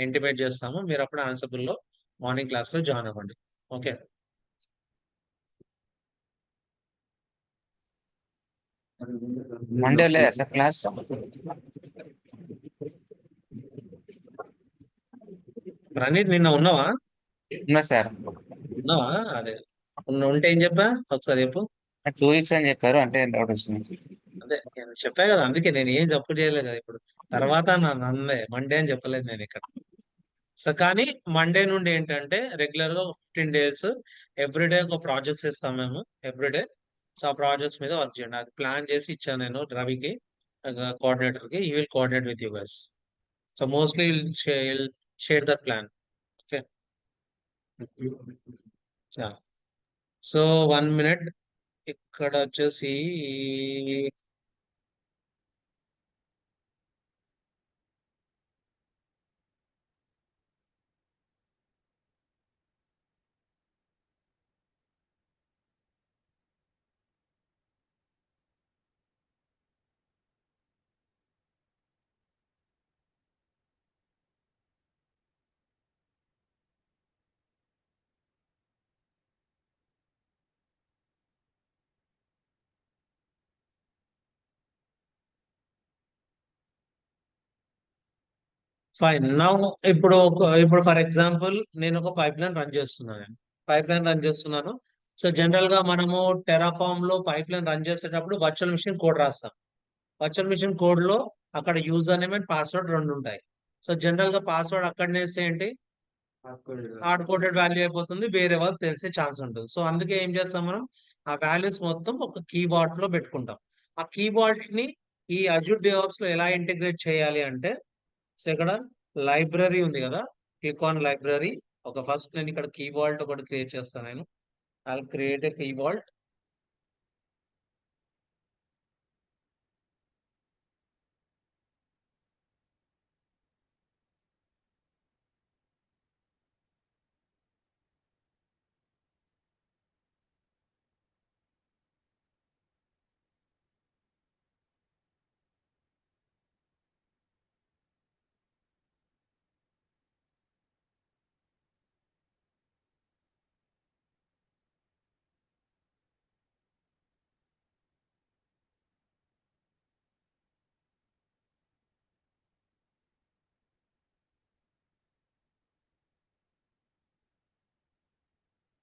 ఇంటిమేట్ చేస్తాము, మీరు అప్పుడు ఆన్సిబుల్ లో మార్నింగ్ క్లాస్ లో జాయిన్ అవ్వండి. ఓకే మండే లేదా సార్ క్లాస్? ప్రణీత్ నిన్న ఉన్నావా? ఉన్నా సార్. ఉన్నావా? అదే ఉంటే ఏం చెప్పా ఒకసారి చెప్పు. 2 weeks అని చెప్పారు, అంటే డౌట్ వస్తుంది. అదే నేను చెప్పా కదా, అందుకే నేను ఏం చెప్పు చేయలేదు కదా ఇప్పుడు. తర్వాత నన్ను అందే మండే అని చెప్పలేదు నేను ఇక్కడ. సో కానీ మండే నుండి ఏంటంటే రెగ్యులర్ గా 15 days ఎవ్రీడే ఒక ప్రాజెక్ట్స్ ఇస్తాం మేము ఎవ్రీడే. సో ఆ ప్రాజెక్ట్స్ మీద వర్క్ చేయండి. అది ప్లాన్ చేసి ఇచ్చాను నేను రవికి, కోఆర్డినేటర్ కి. ఈ will coordinate with you guys. So mostly share that plan. Okay so 1 minute ఇక్కడ వచ్చేసి ఫైన్. నౌ ఇప్పుడు ఫర్ ఎగ్జాంపుల్ నేను ఒక పైప్ లైన్ రన్ చేస్తున్నాను. సో జనరల్ గా మనము టెరాఫామ్ లో పైప్ లైన్ రన్ చేసేటప్పుడు వర్చువల్ మిషన్ కోడ్ రాస్తాం. వర్చువల్ మిషన్ కోడ్ లో అక్కడ యూజర్ నేమ్ అండ్ పాస్వర్డ్ రెండు ఉంటాయి. సో జనరల్ గా పాస్వర్డ్ అక్కడనే ఏంటి హార్డ్ కోడెడ్ వాల్యూ అయిపోతుంది, వేరే వాళ్ళు తెలిసే ఛాన్స్ ఉంటుంది. సో అందుకే ఏం చేస్తాం మనం ఆ వాల్యూస్ మొత్తం ఒక కీబోర్డ్ లో పెట్టుకుంటాం. ఆ కీబోర్డ్ ని ఈ అజూర్ డెవాప్స్ లో ఎలా ఇంటిగ్రేట్ చేయాలి అంటే, సో ఇక్కడ లైబ్రరీ ఉంది కదా, క్లిక్ ఆన్ లైబ్రరీ. ఫస్ట్ నేను ఇక్కడ కీబోర్డ్ ఒకటి క్రియేట్ చేస్తాను. నేను I create a keyboard.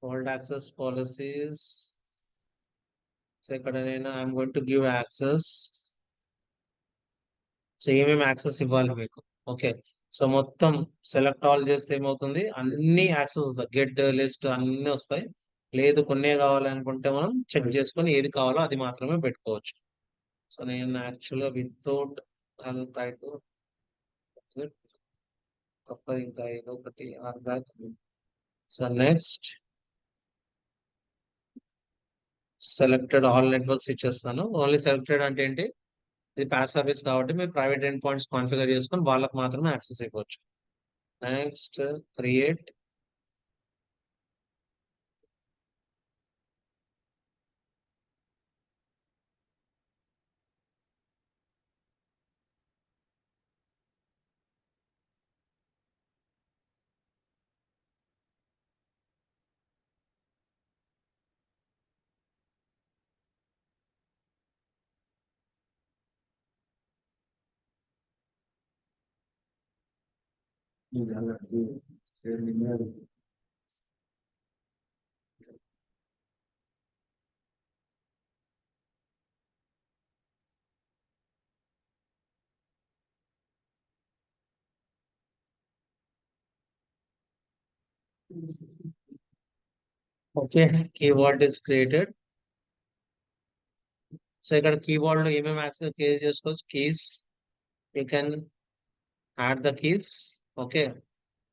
Hold access policies. So ఇక్కడ నేను I'm going to give access. So ఏమేమి యాక్సెస్ ఇవ్వాలి మీకు. ఓకే సో మొత్తం సెలెక్ట్ ఆల్ చేస్తే ఏమవుతుంది, అన్ని యాక్సెస్ వస్తాయి, గెట్ లిస్ట్ అన్ని వస్తాయి. లేదు కొన్నే కావాలనుకుంటే మనం చెక్ చేసుకొని ఏది కావాలో అది మాత్రమే పెట్టుకోవచ్చు. సో నేను యాక్చువల్గా వితౌట్ తప్ప ఇంకా ఏదో ఒకటి or back. So next selected all networks ఇచ్చేస్తాను. ఓన్లీ సెలెక్టెడ్ అంటే ఏంటి, ఇది పాస్ సర్వీస్ కాబట్టి మీరు ప్రైవేట్ ఎండ్ పాయింట్స్ కాన్ఫిగర్ చేసుకొని వాళ్ళకి మాత్రమే యాక్సెస్ ఇవ్వచ్చు. Next create. Okay, keyword is created. So ఇక్కడ కీబోర్డ్ లో ఏమేమి యాక్సెస్ క్రియేట్ చేసుకోవచ్చు, keys, you can add the keys. Okay,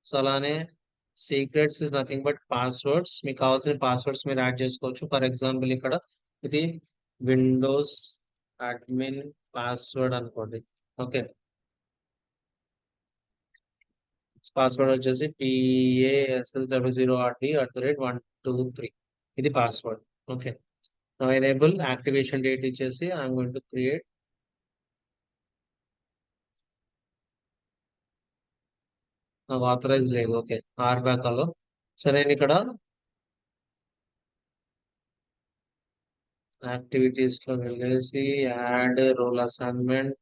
so అలానే secrets is nothing but passwords, మీకు కావాల్సిన పాస్వర్డ్స్ మీరు యాడ్ చేసుకోవచ్చు. ఫర్ ఎగ్జాంపుల్ ఇక్కడ ఇది విండోస్ అడ్మిన్ పాస్వర్డ్ అనుకోండి. ఓకే, పాస్వర్డ్ వచ్చేసి PASSW0RD@123, ఇది password. Okay, now enable activation date ఇచ్చేసి ఐఎమ్ గోయింగ్ టు క్రియేట్. నాకు ఆథరైజ్ లేదు. ఓకే, ఆర్ బ్యాక్ అలో. సో నేను ఇక్కడ యాక్టివిటీస్ లో వెళ్ళేసి add role assignment.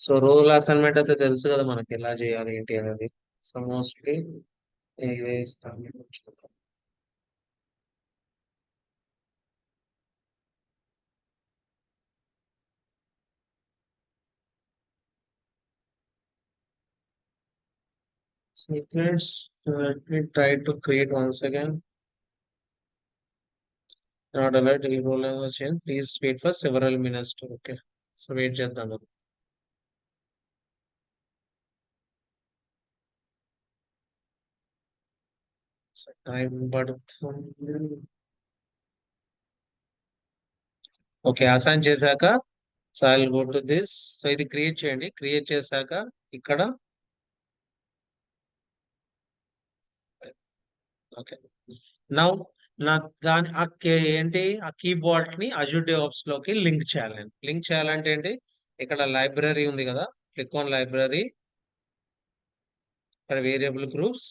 So role assignment అయితే తెలుసు కదా మనకి ఎలా చేయాలి ఏంటి అనేది. సో మోస్ట్లీ ఇదే ఇస్తాను. చూద్దాం. Secrets, let me try to create once again. Not allowed to roll as a change. Please wait for several minutes to. Okay. So wait చేద్దాం. So time పడుతుంది. ఓకే, అసైన్ చేశాక so I will go to this. So ఇది create చేయండి. Create చేశాక ఇక్కడ okay, now నా దాని ఏంటి ఆ కీబోర్డ్ ని అజూర్ డెవాప్స్ లోకి లింక్ చేయాలి. నేను లింక్ చేయాలంటే ఏంటి, ఇక్కడ లైబ్రరీ ఉంది కదా, క్లిక్ ఆన్ లైబ్రరీ. ఇక్కడ variable groups,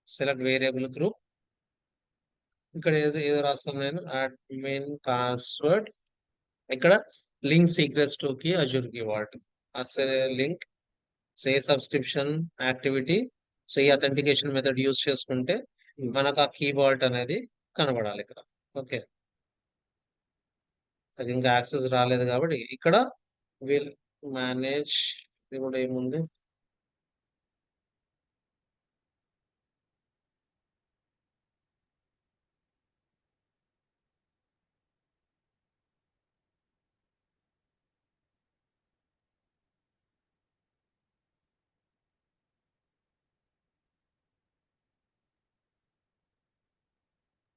select variable group. ఇక్కడ ఏదో ఏదో రాస్తాను నేను, అడ్మిన్ పాస్వర్డ్. ఇక్కడ లింక్ సీక్రెట్స్ టు కి అజూర్ కి వాటి అసలు లింక్ సే సబ్స్క్రిప్షన్ యాక్టివిటీ. సో ఈ అథెంటికేషన్ మెథడ్ యూస్ చేసుకుంటే మనకు ఆ కీబోర్డ్ అనేది కనబడాలి ఇక్కడ. ఓకే, అది ఇంకా యాక్సెస్ రాలేదు కాబట్టి ఇక్కడ విల్ మేనేజ్. ఇది కూడా ఏముంది,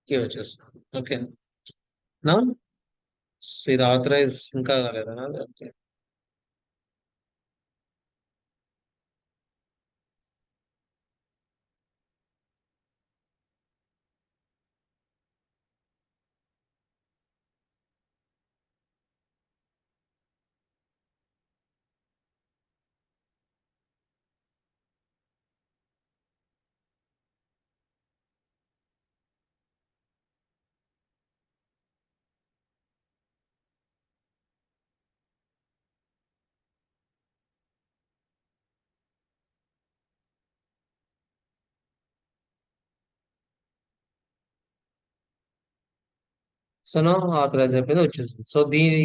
కీ వచ్చేస్తాం. ఓకే, నా ఇది ఆథరైజ్ ఇంకా కాలేదు. ఓకే, సో నో ఆథరైజ్ అయిపోయింది వచ్చేసింది. సో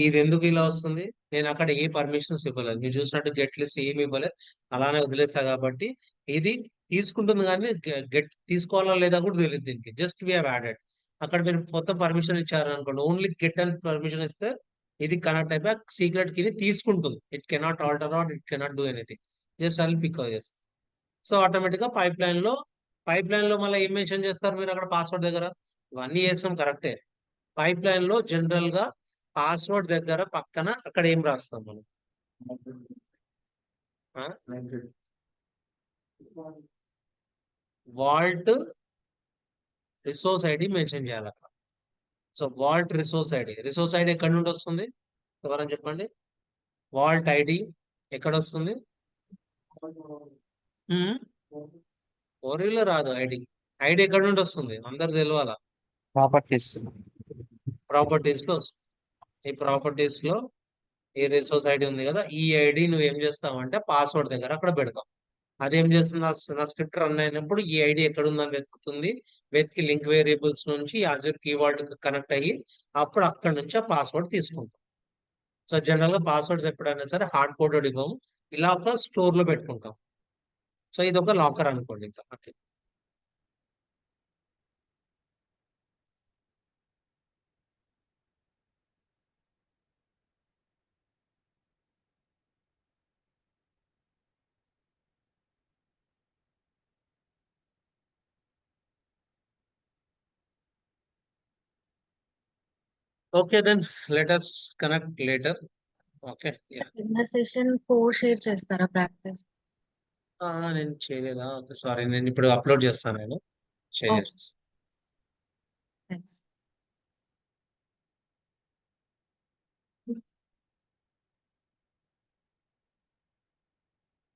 ఇది ఎందుకు ఇలా వస్తుంది? నేను అక్కడ ఏ పర్మిషన్స్ ఇవ్వలేదు. మీరు చూసినట్టు గెట్ లిస్ట్ ఏమి ఇవ్వలేదు, అలానే వదిలేసా కాబట్టి ఇది తీసుకుంటుంది, కానీ గెట్ తీసుకోవాలా లేదా కూడా తెలియదు దీనికి. Just we have added. అక్కడ మీరు మొత్తం పర్మిషన్ ఇచ్చారు అనుకోండి, ఓన్లీ గెట్ అని పర్మిషన్ ఇస్తే ఇది కనెక్ట్ అయిపోయి సీక్రెట్ కీని తీసుకుంటుంది. It cannot alter or it cannot do anything. Just అది పిక్ చేస్తుంది. సో ఆటోమేటిక్ గా పైప్ లైన్ లో మళ్ళీ ఏం మెన్షన్ చేస్తారు మీరు అక్కడ పాస్వర్డ్ దగ్గర? ఇవన్నీ చేస్తాం కరెక్టే. పైప్ లైన్ లో జనరల్ గా పాస్వర్డ్ దగ్గర పక్కన అక్కడ ఏం రాస్తాం మనం? వాల్ట్ రిసోర్స్ ఐడి మెన్షన్ చేయాలి అక్కడ. సో వాల్ట్ రిసోర్స్ ఐడి ఎక్కడి నుండి వస్తుంది? ఎవరని చెప్పండి. వాల్ట్ ఐడి ఎక్కడ వస్తుంది? ఓరిలో రాదు. ఐడి ఎక్కడి నుండి వస్తుంది అందరు తెలియాల. ప్రాపర్టీస్. ప్రాపర్టీస్ లో వస్తుంది. ఈ ప్రాపర్టీస్ లో ఈ రిసోర్స్ ఐడి ఉంది కదా, ఈ ఐడి నువ్వు ఏం చేస్తావు అంటే పాస్వర్డ్ దగ్గర అక్కడ పెడతావు. అదేం చేస్తుంది? నా స్క్రిప్ట్ రన్ అయినప్పుడు ఈ ఐడి ఎక్కడ ఉందని వెతుకుతుంది. వెతికి లింక్ వేరియబుల్స్ నుంచి యాజర్ కీవర్డ్ కనెక్ట్ అయ్యి అప్పుడు అక్కడ నుంచి ఆ పాస్వర్డ్ తీసుకుంటాం. సో జనరల్ గా పాస్వర్డ్స్ ఎప్పుడైనా సరే హార్డ్ కోడెడ్ ఇవ్వము, ఇలా ఒక స్టోర్ లో పెట్టుకుంటాం. సో ఇది ఒక లాకర్ అనుకోండి ఇంకా అట్లా. Okay then let us connect later. Okay. కింద సెషన్ 4 షేర్ చేస్తారా ప్రాక్టీస్? నేను చేయలేదా? సారీ, నేను ఇప్పుడు అప్లోడ్ చేస్తాను. నేను షేర్ ఓకే. చేస్తాను.